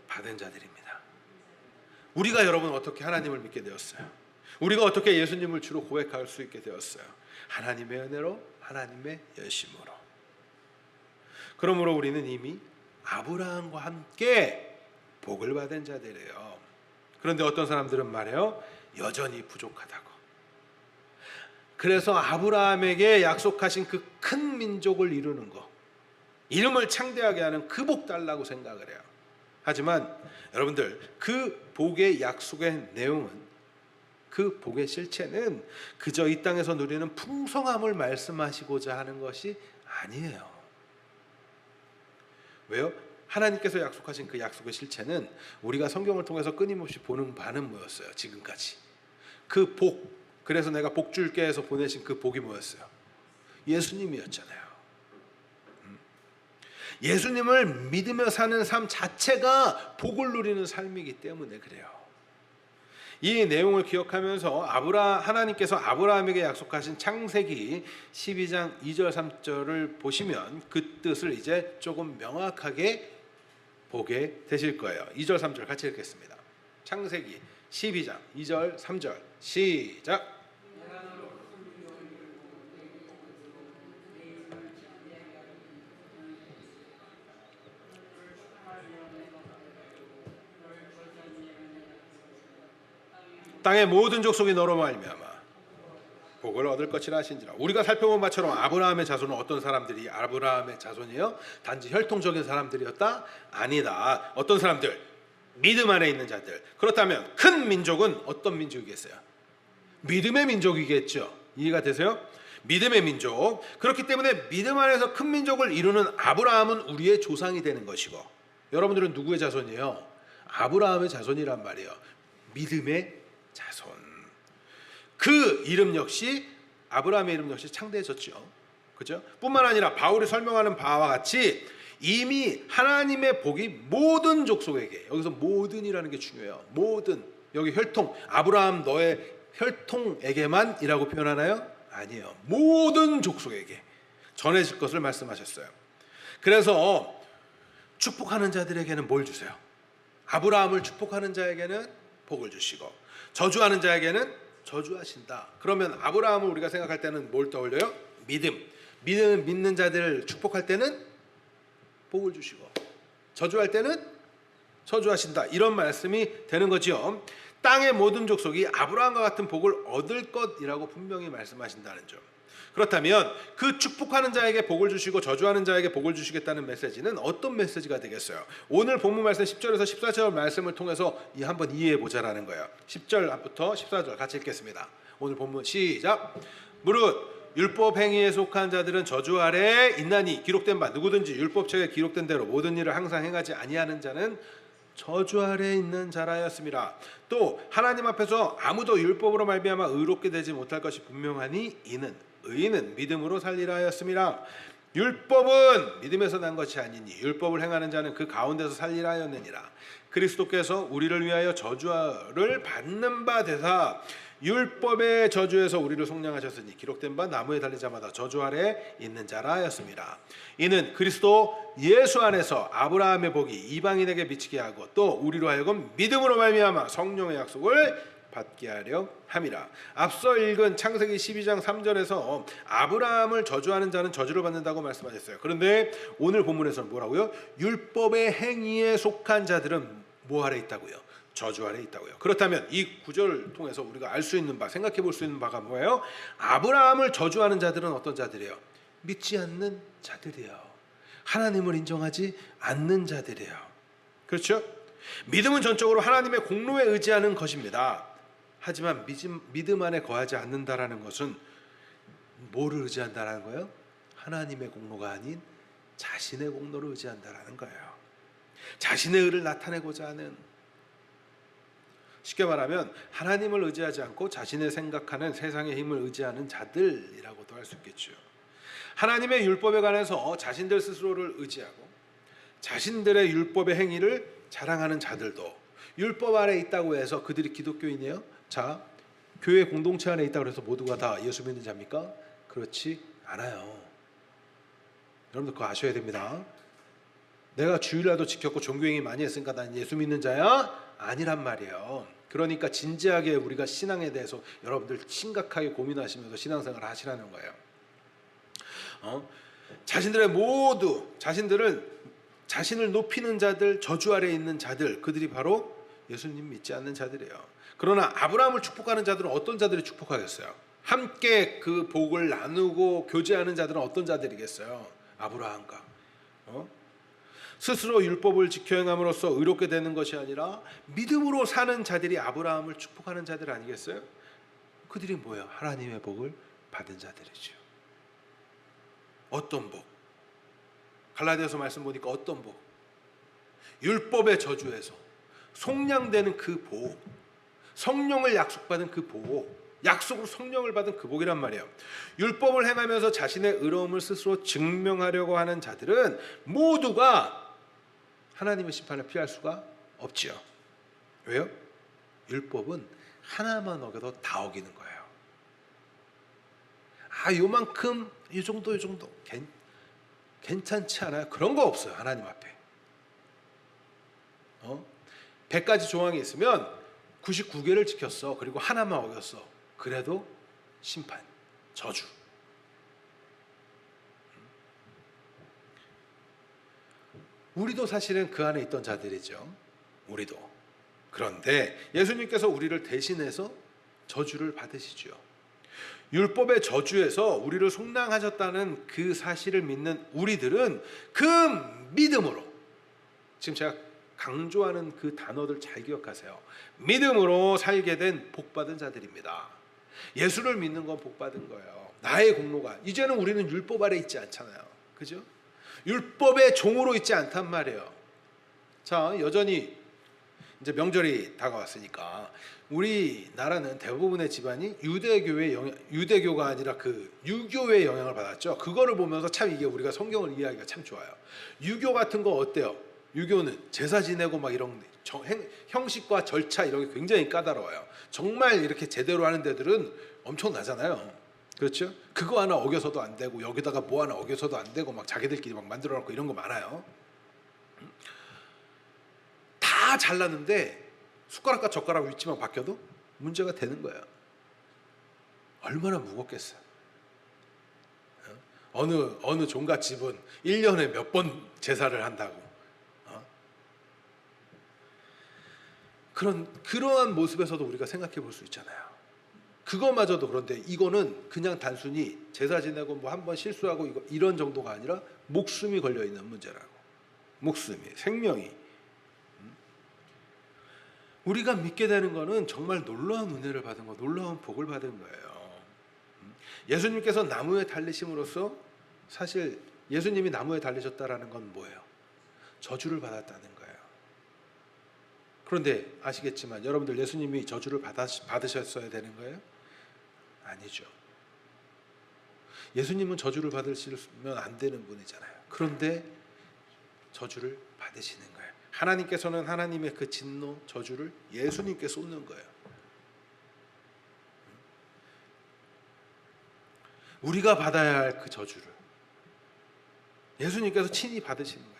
받은 자들입니다. 우리가 여러분 어떻게 하나님을 믿게 되었어요? 우리가 어떻게 예수님을 주로 고백할 수 있게 되었어요? 하나님의 은혜로, 하나님의 열심으로. 그러므로 우리는 이미 아브라함과 함께 복을 받은 자들이에요. 그런데 어떤 사람들은 말해요, 여전히 부족하다고. 그래서 아브라함에게 약속하신 그 큰 민족을 이루는 거, 이름을 창대하게 하는 그 복 달라고 생각을 해요. 하지만 여러분들, 그 복의 약속의 내용은, 그 복의 실체는 그저 이 땅에서 누리는 풍성함을 말씀하시고자 하는 것이 아니에요. 왜요? 하나님께서 약속하신 그 약속의 실체는 우리가 성경을 통해서 끊임없이 보는 바는 뭐였어요? 지금까지 그 복, 그래서 내가 복 줄게 해서 보내신 그 복이 뭐였어요? 예수님이었잖아요. 예수님을 믿으며 사는 삶 자체가 복을 누리는 삶이기 때문에 그래요. 이 내용을 기억하면서 하나님께서 아브라함에게 약속하신 창세기 12장 2절 3절을 보시면 그 뜻을 이제 조금 명확하게 보게 되실 거예요. 2절 3절 같이 읽겠습니다. 창세기 12장 2절 3절 시작. 땅의 모든 족속이 너로 말미암아 복을 얻을 것이라 하신지라. 우리가 살펴본 바처럼 아브라함의 자손은 어떤 사람들이 아브라함의 자손이요? 단지 혈통적인 사람들이었다? 아니다. 어떤 사람들? 믿음 안에 있는 자들. 그렇다면 큰 민족은 어떤 민족이겠어요? 믿음의 민족이겠죠. 이해가 되세요? 믿음의 민족. 그렇기 때문에 믿음 안에서 큰 민족을 이루는 아브라함은 우리의 조상이 되는 것이고, 여러분들은 누구의 자손이에요? 아브라함의 자손이란 말이에요. 믿음의 자손. 그 이름 역시, 아브라함의 이름 역시 창대해졌죠. 그죠? 뿐만 아니라 바울이 설명하는 바와 같이 이미 하나님의 복이 모든 족속에게, 여기서 모든이라는 게 중요해요. 모든, 여기 혈통, 아브라함 너의 혈통에게만 이라고 표현하나요? 아니에요. 모든 족속에게 전해질 것을 말씀하셨어요. 그래서 축복하는 자들에게는 뭘 주세요? 아브라함을 축복하는 자에게는 복을 주시고, 저주하는 자에게는 저주하신다. 그러면 아브라함을 우리가 생각할 때는 뭘 떠올려요? 믿음. 믿는 자들을 축복할 때는 복을 주시고, 저주할 때는 저주하신다. 이런 말씀이 되는 거죠. 땅의 모든 족속이 아브라함과 같은 복을 얻을 것이라고 분명히 말씀하신다는 점. 그렇다면 그 축복하는 자에게 복을 주시고 저주하는 자에게 복을 주시겠다는 메시지는 어떤 메시지가 되겠어요? 오늘 본문 말씀 10절에서 14절 말씀을 통해서 한번 이해해 보자라는 거예요. 10절부터 14절 같이 읽겠습니다. 오늘 본문 시작. 무릇 율법 행위에 속한 자들은 저주 아래 있나니 기록된 바 누구든지 율법책에 기록된 대로 모든 일을 항상 행하지 아니하는 자는 저주 아래 있는 자라였습니다. 또 하나님 앞에서 아무도 율법으로 말미암아 의롭게 되지 못할 것이 분명하니 이는 의인은 믿음으로 살리라 하였습니다. 율법은 믿음에서 난 것이 아니니 율법을 행하는 자는 그 가운데서 살리라 하였느니라. 그리스도께서 우리를 위하여 저주를 받는 바 되사 율법의 저주에서 우리를 속량하셨으니 기록된 바 나무에 달린 자마다 저주 아래 있는 자라 하였습니다. 이는 그리스도 예수 안에서 아브라함의 복이 이방인에게 미치게 하고 또 우리로 하여금 믿음으로 말미암아 성령의 약속을 받게 하려 함이라. 앞서 읽은 창세기 12장 3절에서 아브라함을 저주하는 자는 저주를 받는다고 말씀하셨어요. 그런데 오늘 본문에서는 뭐라고요? 율법의 행위에 속한 자들은 뭐 아래 있다고요? 저주 아래 있다고요. 그렇다면 이 구절을 통해서 우리가 알 수 있는 바, 생각해 볼 수 있는 바가 뭐예요? 아브라함을 저주하는 자들은 어떤 자들이에요? 믿지 않는 자들이에요. 하나님을 인정하지 않는 자들이에요. 그렇죠? 믿음은 전적으로 하나님의 공로에 의지하는 것입니다. 하지만 믿음 안에 거하지 않는다라는 것은 뭐를 의지한다라는 거예요? 하나님의 공로가 아닌 자신의 공로를 의지한다라는 거예요. 자신의 의를 나타내고자 하는, 쉽게 말하면 하나님을 의지하지 않고 자신의 생각하는 세상의 힘을 의지하는 자들이라고도 할 수 있겠죠. 하나님의 율법에 관해서 자신들 스스로를 의지하고 자신들의 율법의 행위를 자랑하는 자들도 율법 아래 있다고 해서 그들이 기독교인이에요? 자, 교회 공동체 안에 있다고 해서 모두가 다 예수 믿는 자입니까? 그렇지 않아요. 여러분들 그거 아셔야 됩니다. 내가 주일날도 지켰고 종교행위 많이 했으니까 난 예수 믿는 자야? 아니란 말이에요. 그러니까 진지하게 우리가 신앙에 대해서 여러분들 심각하게 고민하시면서 신앙생활을 하시라는 거예요. 자신을 높이는 자들, 저주 아래 있는 자들, 그들이 바로 예수님 믿지 않는 자들이에요. 그러나 아브라함을 축복하는 자들은 어떤 자들이 축복하겠어요? 함께 그 복을 나누고 교제하는 자들은 어떤 자들이겠어요? 아브라함과 스스로 율법을 지켜 행함으로써 의롭게 되는 것이 아니라 믿음으로 사는 자들이 아브라함을 축복하는 자들 아니겠어요? 그들이 뭐예요? 하나님의 복을 받은 자들이죠. 어떤 복? 갈라디아서 말씀 보니까 어떤 복? 율법의 저주에서 속량되는 그 복, 성령을 약속받은 그 복, 약속으로 성령을 받은 그 복이란 말이에요. 율법을 행하면서 자신의 의로움을 스스로 증명하려고 하는 자들은 모두가 하나님의 심판을 피할 수가 없지요. 왜요? 율법은 하나만 어겨도 다 어기는 거예요. 요만큼, 이 정도 괜찮지 않아요? 그런 거 없어요. 하나님 앞에 100가지 조항이 있으면 99개를 지켰어. 그리고 하나만 어겼어. 그래도 심판, 저주. 우리도 사실은 그 안에 있던 자들이죠. 우리도. 그런데 예수님께서 우리를 대신해서 저주를 받으시죠. 율법의 저주에서 우리를 속량하셨다는 그 사실을 믿는 우리들은 그 믿음으로, 지금 제가 강조하는 그 단어들 잘 기억하세요. 믿음으로 살게 된 복받은 자들입니다. 예수를 믿는 건 복받은 거예요. 나의 공로가. 이제는 우리는 율법 아래 있지 않잖아요. 그죠? 율법의 종으로 있지 않단 말이에요. 자, 여전히 이제 명절이 다가왔으니까 우리나라는 대부분의 집안이 유대교가 아니라 그 유교의 영향을 받았죠. 그거를 보면서 참 이게 우리가 성경을 이해하기가 참 좋아요. 유교 같은 거 어때요? 유교는 제사 지내고 막 이런 형식과 절차 이런 게 굉장히 까다로워요. 정말 이렇게 제대로 하는 데들은 엄청나잖아요. 그렇죠? 그거 하나 어겨서도 안 되고 여기다가 뭐 하나 어겨서도 안 되고 막 자기들끼리 막 만들어 놓고 이런 거 많아요. 다 잘났는데 숟가락과 젓가락 위치만 바뀌어도 문제가 되는 거예요. 얼마나 무겁겠어요. 어느 종갓집은 1년에 몇 번 제사를 한다고. 그러한 모습에서도 우리가 생각해 볼 수 있잖아요. 그거마저도 그런데 이거는 그냥 단순히 제사 지내고 뭐 한 번 실수하고 이런 정도가 아니라 목숨이 걸려 있는 문제라고. 목숨이, 생명이. 우리가 믿게 되는 거는 정말 놀라운 은혜를 받은 거, 놀라운 복을 받은 거예요. 예수님께서 나무에 달리심으로써 사실 예수님이 나무에 달리셨다라는 건 뭐예요? 저주를 받았다는 거예요. 그런데 아시겠지만 여러분들 예수님이 저주를 받으셨어야 되는 거예요? 아니죠. 예수님은 저주를 받으시면 안 되는 분이잖아요. 그런데 저주를 받으시는 거예요. 하나님께서는 하나님의 그 진노, 저주를 예수님께 쏟는 거예요. 우리가 받아야 할 그 저주를 예수님께서 친히 받으시는 거예요.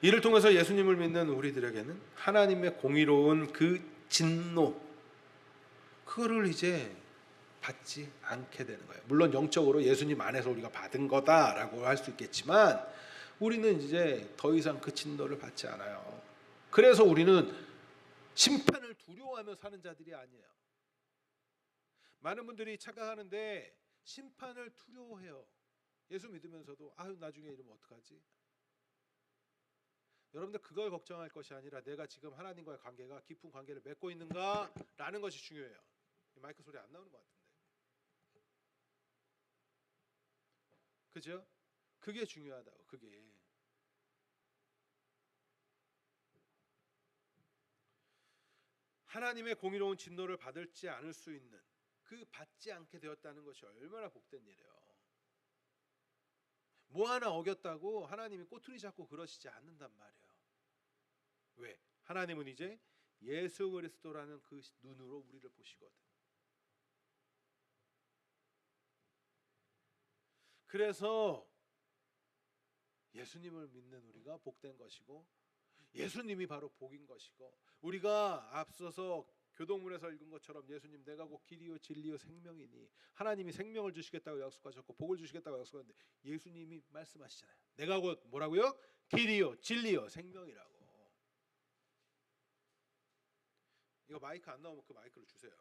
이를 통해서 예수님을 믿는 우리들에게는 하나님의 공의로운 그 진노, 그거를 이제 받지 않게 되는 거예요. 물론 영적으로 예수님 안에서 우리가 받은 거다라고 할 수 있겠지만 우리는 이제 더 이상 그 진노를 받지 않아요. 그래서 우리는 심판을 두려워하며 사는 자들이 아니에요. 많은 분들이 착각하는데 심판을 두려워해요. 예수 믿으면서도 나중에 이러면 어떡하지? 여러분들 그걸 걱정할 것이 아니라 내가 지금 하나님과의 관계가 깊은 관계를 맺고 있는가라는 것이 중요해요. 마이크 소리 안 나오는 것 같은데. 그죠? 그게 중요하다고. 그게. 하나님의 공의로운 진노를 받을지 않을 수 있는 그 받지 않게 되었다는 것이 얼마나 복된 일이에요. 뭐 하나 어겼다고 하나님이 꼬투리 잡고 그러시지 않는단 말이에요. 왜? 하나님은 이제 예수 그리스도라는 그 눈으로 우리를 보시거든. 그래서 예수님을 믿는 우리가 복된 것이고 예수님이 바로 복인 것이고 우리가 앞서서 교동문에서 읽은 것처럼 예수님 내가 곧 길이요 진리요 생명이니 하나님이 생명을 주시겠다고 약속하셨고 복을 주시겠다고 약속하는데 예수님이 말씀하시잖아요. 내가 곧 뭐라고요? 길이요 진리요 생명이라고. 이거 마이크 안 나오면 그 마이크를 주세요.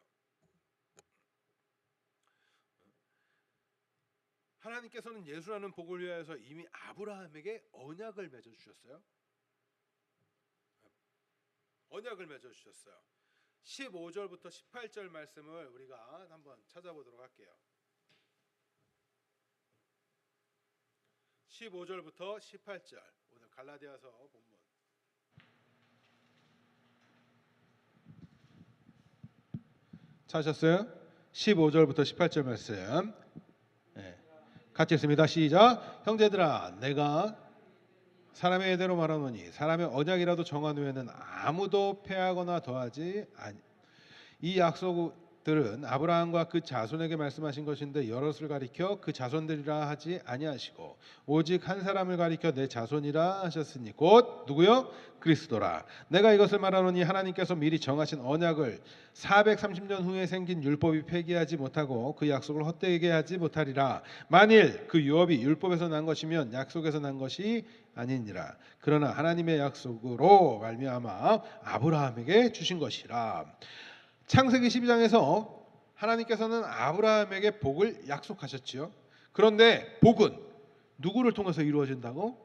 하나님께서는 예수라는 복을 위하여서 이미 아브라함에게 언약을 맺어주셨어요. 언약을 맺어주셨어요. 15절부터 18절 말씀을 우리가 한번 찾아보도록 할게요. 15절부터 18절 오늘 갈라디아서 본문. 찾으셨어요? 15절부터 18절 말씀. 네. 같이 읽습니다. 시작. 형제들아, 내가 사람의 예대로 말하노니 사람의 언약이라도 정한 후에는 아무도 패하거나 더하지 아니. 이 약속들은 아브라함과 그 자손에게 말씀하신 것인데 여럿을 가리켜 그 자손들이라 하지 아니하시고 오직 한 사람을 가리켜 내 자손이라 하셨으니 곧 누구요? 그리스도라. 내가 이것을 말하노니 하나님께서 미리 정하신 언약을 430년 후에 생긴 율법이 폐기하지 못하고 그 약속을 헛되게 하지 못하리라. 만일 그 유업이 율법에서 난 것이면 약속에서 난 것이 아니니라. 그러나 하나님의 약속으로 말미암아 아브라함에게 주신 것이라. 창세기 12장에서 하나님께서는 아브라함에게 복을 약속하셨지요. 그런데 복은 누구를 통해서 이루어진다고?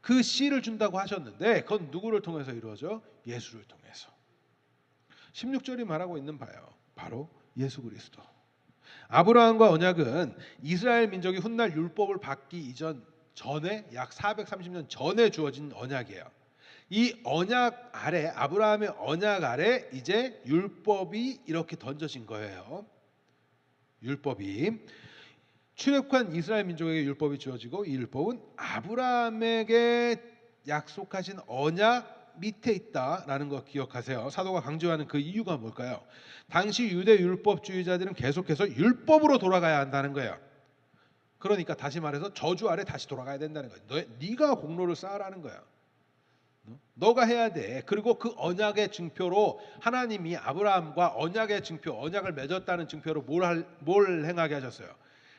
그 씨를 준다고 하셨는데 그건 누구를 통해서 이루어져? 예수를 통해서. 16절이 말하고 있는 바요. 바로 예수 그리스도. 아브라함과 언약은 이스라엘 민족이 훗날 율법을 받기 전에 약 430년 전에 주어진 언약이에요. 이 언약 아래, 아브라함의 언약 아래 이제 율법이 이렇게 던져진 거예요. 율법이 출애굽한 이스라엘 민족에게 율법이 주어지고 이 율법은 아브라함에게 약속하신 언약 밑에 있다라는 거 기억하세요. 사도가 강조하는 그 이유가 뭘까요? 당시 유대 율법주의자들은 계속해서 율법으로 돌아가야 한다는 거예요. 그러니까 다시 말해서 저주 아래 다시 돌아가야 된다는 거예요. 네가 공로를 쌓으라는 거예요. 너가 해야 돼. 그리고 그 언약의 증표로 하나님이 아브라함과 언약의 증표, 언약을 맺었다는 증표로 뭘 행하게 하셨어요?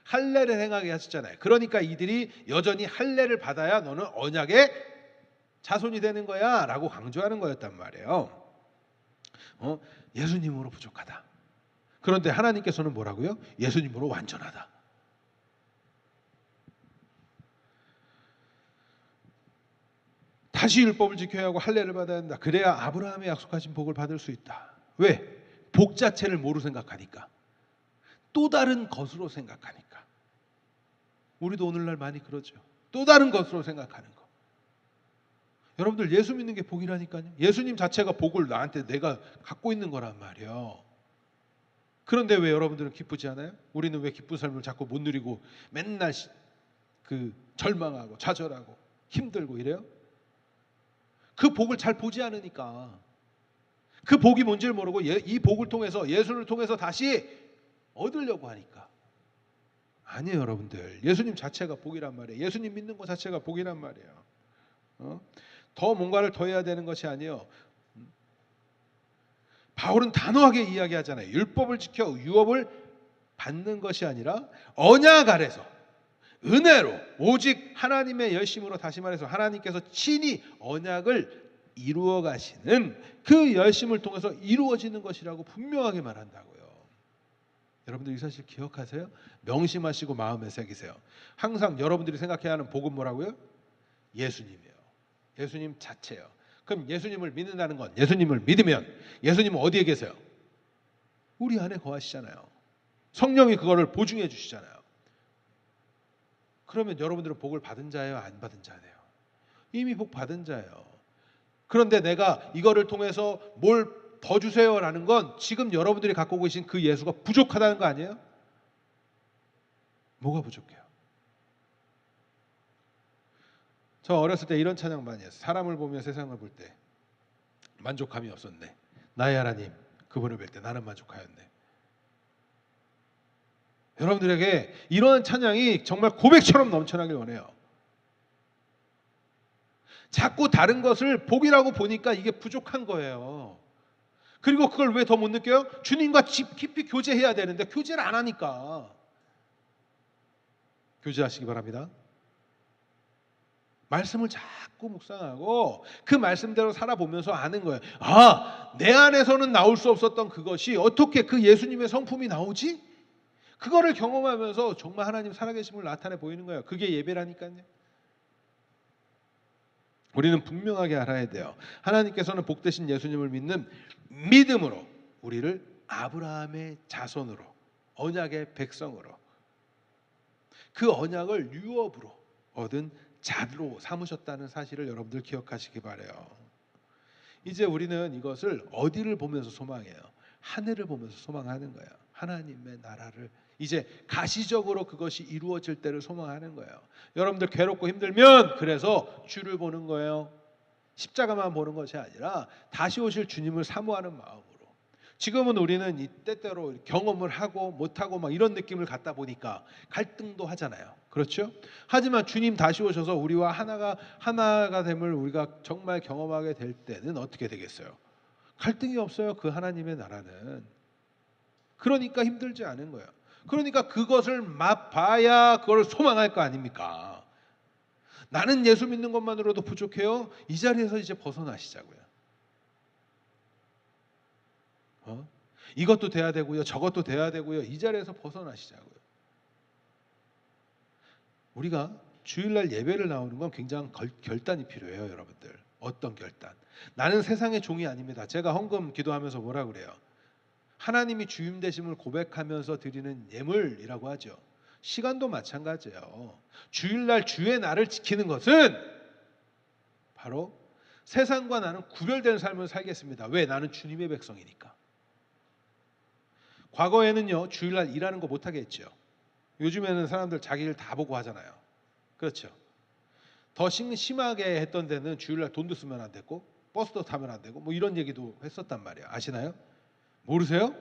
할례를 행하게 하셨잖아요. 그러니까 이들이 여전히 할례를 받아야 너는 언약의 자손이 되는 거야 라고 강조하는 거였단 말이에요. 예수님으로 부족하다. 그런데 하나님께서는 뭐라고요? 예수님으로 완전하다. 다시 율법을 지켜야 하고 할례를 받아야 한다. 그래야 아브라함의 약속하신 복을 받을 수 있다. 왜? 복 자체를 뭐로 생각하니까? 또 다른 것으로 생각하니까. 우리도 오늘날 많이 그러죠. 또 다른 것으로 생각하는 거. 여러분들 예수 믿는 게 복이라니까요. 예수님 자체가 복을 나한테 내가 갖고 있는 거란 말이에요. 그런데 왜 여러분들은 기쁘지 않아요? 우리는 왜 기쁜 삶을 자꾸 못 누리고 맨날 절망하고 좌절하고 힘들고 이래요? 그 복을 잘 보지 않으니까. 그 복이 뭔지를 모르고 이 복을 통해서 예수를 통해서 다시 얻으려고 하니까. 아니에요, 여러분들. 예수님 자체가 복이란 말이에요. 예수님 믿는 것 자체가 복이란 말이에요. 더 뭔가를 더 해야 되는 것이 아니에요. 바울은 단호하게 이야기하잖아요. 율법을 지켜 유업을 받는 것이 아니라 언약 아래서 은혜로 오직 하나님의 열심으로, 다시 말해서 하나님께서 친히 언약을 이루어 가시는 그 열심을 통해서 이루어지는 것이라고 분명하게 말한다고요. 여러분들 이 사실 기억하세요? 명심하시고 마음에 새기세요. 항상 여러분들이 생각해야 하는 복은 뭐라고요? 예수님이에요. 예수님 자체예요. 그럼 예수님을 믿는다는 건, 예수님을 믿으면 예수님은 어디에 계세요? 우리 안에 거하시잖아요. 성령이 그거를 보증해 주시잖아요. 그러면 여러분들은 복을 받은 자예요? 안 받은 자예요? 이미 복 받은 자예요. 그런데 내가 이거를 통해서 뭘 더 주세요라는 건 지금 여러분들이 갖고 계신 그 예수가 부족하다는 거 아니에요? 뭐가 부족해요? 저 어렸을 때 이런 찬양 많이 했어요. 사람을 보며 세상을 볼 때 만족함이 없었네. 나의 하나님 그분을 뵐 때 나는 만족하였네. 여러분들에게 이러한 찬양이 정말 고백처럼 넘쳐나길 원해요. 자꾸 다른 것을 복이라고 보니까 이게 부족한 거예요. 그리고 그걸 왜 더 못 느껴요? 주님과 깊이 교제해야 되는데 교제를 안 하니까. 교제하시기 바랍니다. 말씀을 자꾸 묵상하고 그 말씀대로 살아보면서 아는 거예요. 내 안에서는 나올 수 없었던 그것이 어떻게 그 예수님의 성품이 나오지? 그거를 경험하면서 정말 하나님 살아계심을 나타내 보이는 거예요. 그게 예배라니까요. 우리는 분명하게 알아야 돼요. 하나님께서는 복되신 예수님을 믿는 믿음으로 우리를 아브라함의 자손으로, 언약의 백성으로, 그 언약을 유업으로 얻은 자로 삼으셨다는 사실을 여러분들 기억하시기 바라요. 이제 우리는 이것을 어디를 보면서 소망해요? 하늘을 보면서 소망하는 거예요. 하나님의 나라를 이제 가시적으로 그것이 이루어질 때를 소망하는 거예요. 여러분들 괴롭고 힘들면 그래서 주를 보는 거예요. 십자가만 보는 것이 아니라 다시 오실 주님을 사모하는 마음으로. 지금은 우리는 이 때때로 경험을 하고 못하고 막 이런 느낌을 갖다 보니까 갈등도 하잖아요. 그렇죠? 하지만 주님 다시 오셔서 우리와 하나가 됨을 우리가 정말 경험하게 될 때는 어떻게 되겠어요? 갈등이 없어요. 그 하나님의 나라는. 그러니까 힘들지 않은 거예요. 그러니까 그것을 맛봐야 그걸 소망할 거 아닙니까? 나는 예수 믿는 것만으로도 부족해요. 이 자리에서 이제 벗어나시자고요. 이것도 돼야 되고요. 저것도 돼야 되고요. 이 자리에서 벗어나시자고요. 우리가 주일날 예배를 나오는 건 굉장한 결단이 필요해요. 여러분들. 어떤 결단? 나는 세상의 종이 아닙니다. 제가 헌금 기도하면서 뭐라 그래요? 하나님이 주임 되심을 고백하면서 드리는 예물이라고 하죠. 시간도 마찬가지예요. 주일날 주의 날을 지키는 것은 바로 세상과 나는 구별된 삶을 살겠습니다. 왜? 나는 주님의 백성이니까. 과거에는요, 주일날 일하는 거 못하게 했죠. 요즘에는 사람들 자기 일 다 보고 하잖아요. 그렇죠. 더 심하게 했던 데는 주일날 돈도 쓰면 안 됐고 버스도 타면 안 되고 뭐 이런 얘기도 했었단 말이에요. 아시나요? 모르세요?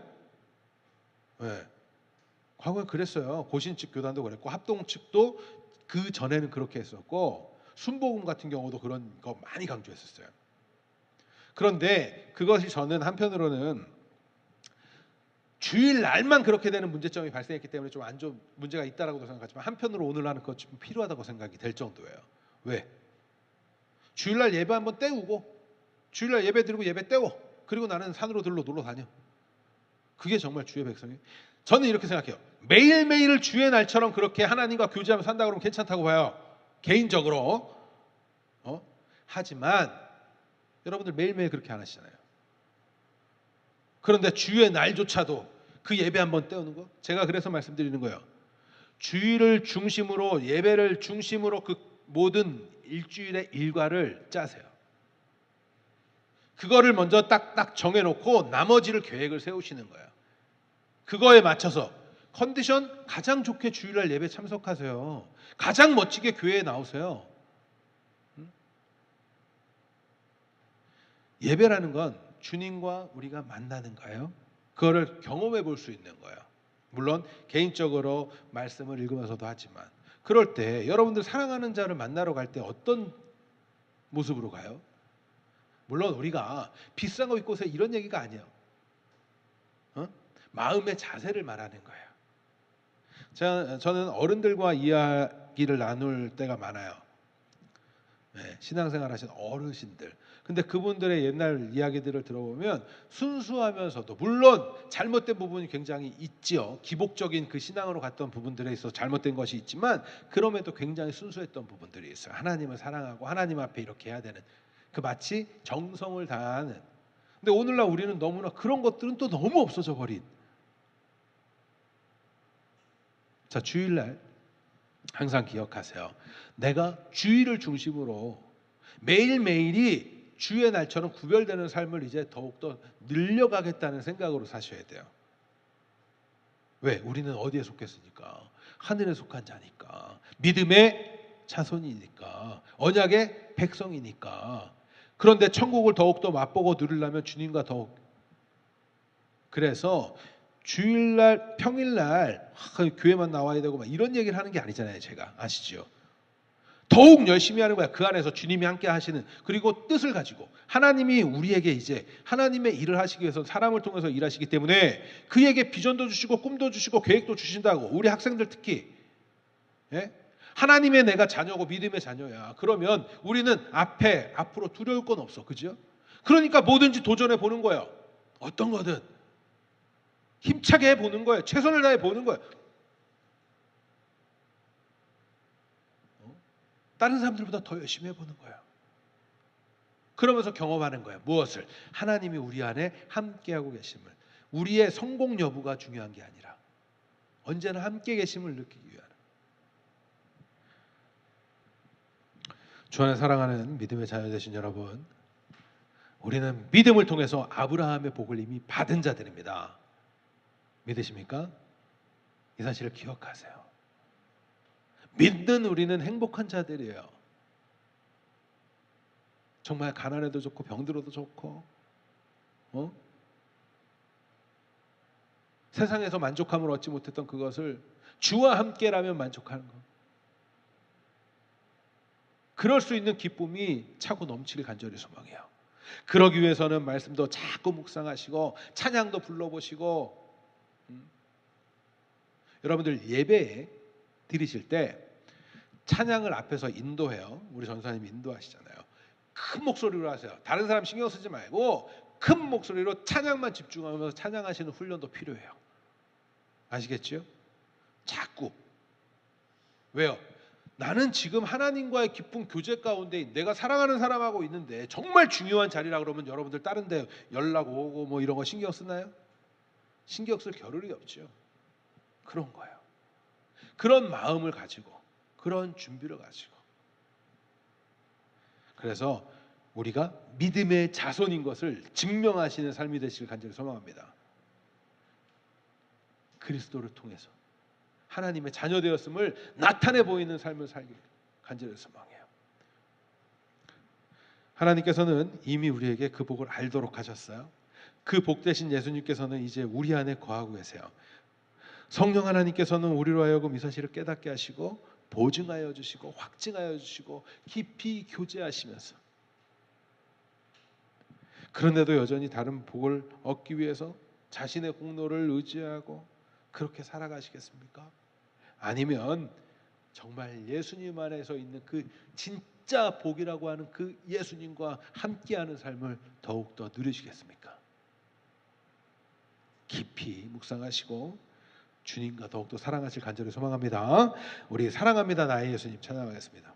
네. 과거에 그랬어요. 고신 측 교단도 그랬고 합동 측도 그 전에는 그렇게 했었고 순복음 같은 경우도 그런 거 많이 강조했었어요. 그런데 그것이 저는 한편으로는 주일날만 그렇게 되는 문제점이 발생했기 때문에 좀 안 좋은 문제가 있다라고도 생각하지만 한편으로 오늘날은 그것 좀 필요하다고 생각이 될 정도예요. 왜? 주일날 예배 한번 때우고 주일날 예배 드리고 예배 때워 그리고 나는 산으로 들러 놀러 다녀. 그게 정말 주의 백성이에요. 저는 이렇게 생각해요. 매일매일을 주의 날처럼 그렇게 하나님과 교제하며 산다 그러면 괜찮다고 봐요. 개인적으로. 하지만 여러분들 매일매일 그렇게 안 하시잖아요. 그런데 주의 날조차도 그 예배 한번 때우는 거? 제가 그래서 말씀드리는 거예요. 주일을 중심으로 예배를 중심으로 그 모든 일주일의 일과를 짜세요. 그거를 먼저 딱딱 정해놓고 나머지를 계획을 세우시는 거예요. 그거에 맞춰서 컨디션 가장 좋게 주일날 예배 참석하세요. 가장 멋지게 교회에 나오세요. 예배라는 건 주님과 우리가 만나는 거예요. 그거를 경험해 볼 수 있는 거예요. 물론 개인적으로 말씀을 읽으면서도 하지만 그럴 때 여러분들 사랑하는 자를 만나러 갈 때 어떤 모습으로 가요? 물론 우리가 비싼 거 입고 오세요 이런 얘기가 아니에요. 마음의 자세를 말하는 거예요. 저는 어른들과 이야기를 나눌 때가 많아요. 네, 신앙생활 하신 어르신들. 근데 그분들의 옛날 이야기들을 들어보면 순수하면서도 물론 잘못된 부분이 굉장히 있지요. 기복적인 그 신앙으로 갔던 부분들에 있어서 잘못된 것이 있지만 그럼에도 굉장히 순수했던 부분들이 있어요. 하나님을 사랑하고 하나님 앞에 이렇게 해야 되는 그 마치 정성을 다하는. 근데 오늘날 우리는 너무나 그런 것들은 또 너무 없어져 버린. 자, 주일날 항상 기억하세요. 내가 주일을 중심으로 매일매일이 주의 날처럼 구별되는 삶을 이제 더욱더 늘려가겠다는 생각으로 사셔야 돼요. 왜? 우리는 어디에 속했으니까? 하늘에 속한 자니까. 믿음의 자손이니까. 언약의 백성이니까. 그런데 천국을 더욱더 맛보고 누리려면 주님과 더욱. 그래서 주일날 평일날 교회만 나와야 되고 막 이런 얘기를 하는 게 아니잖아요. 제가 아시죠? 더욱 열심히 하는 거야. 그 안에서 주님이 함께 하시는 그리고 뜻을 가지고 하나님이 우리에게 이제 하나님의 일을 하시기 위해서 사람을 통해서 일하시기 때문에 그에게 비전도 주시고 꿈도 주시고 계획도 주신다고. 우리 학생들 특히 하나님의 내가 자녀고 믿음의 자녀야. 그러면 우리는 앞으로 두려울 건 없어. 그죠? 그러니까 뭐든지 도전해 보는 거예요. 어떤 거든 힘차게 해보는 거예요. 최선을 다해 보는 거예요. 다른 사람들보다 더 열심히 해보는 거예요. 그러면서 경험하는 거예요. 무엇을? 하나님이 우리 안에 함께하고 계심을. 우리의 성공 여부가 중요한 게 아니라 언제나 함께 계심을 느끼기 위한. 주 안에 사랑하는 믿음의 자녀 되신 여러분, 우리는 믿음을 통해서 아브라함의 복을 이미 받은 자들입니다. 믿으십니까? 이 사실을 기억하세요. 믿는 우리는 행복한 자들이에요. 정말 가난해도 좋고 병들어도 좋고, 세상에서 만족함을 얻지 못했던 그것을 주와 함께라면 만족하는 것. 그럴 수 있는 기쁨이 차고 넘치길 간절히 소망해요. 그러기 위해서는 말씀도 자꾸 묵상하시고 찬양도 불러보시고, 여러분들 예배에 드리실 때 찬양을 앞에서 인도해요. 우리 전사님이 인도하시잖아요. 큰 목소리로 하세요. 다른 사람 신경 쓰지 말고 큰 목소리로 찬양만 집중하면서 찬양하시는 훈련도 필요해요. 아시겠죠? 자꾸. 왜요? 나는 지금 하나님과의 깊은 교제 가운데 내가 사랑하는 사람하고 있는데 정말 중요한 자리라 그러면 여러분들 다른 데 연락 오고 뭐 이런 거 신경 쓰나요? 신경 쓸 겨를이 없죠. 그런 거예요. 그런 마음을 가지고, 그런 준비를 가지고. 그래서 우리가 믿음의 자손인 것을 증명하시는 삶이 되시길 간절히 소망합니다. 그리스도를 통해서 하나님의 자녀 되었음을 나타내 보이는 삶을 살길 간절히 소망해요. 하나님께서는 이미 우리에게 그 복을 알도록 하셨어요. 그 복 대신 예수님께서는 이제 우리 안에 거하고 계세요. 성령 하나님께서는 우리로 하여금 이 사실을 깨닫게 하시고 보증하여 주시고 확증하여 주시고 깊이 교제하시면서, 그런데도 여전히 다른 복을 얻기 위해서 자신의 공로를 의지하고 그렇게 살아가시겠습니까? 아니면 정말 예수님 안에서 있는 그 진짜 복이라고 하는 그 예수님과 함께하는 삶을 더욱더 누리시겠습니까? 깊이 묵상하시고 주님과 더욱더 사랑하실 간절히 소망합니다. 우리 사랑합니다 나의 예수님 찬양하겠습니다.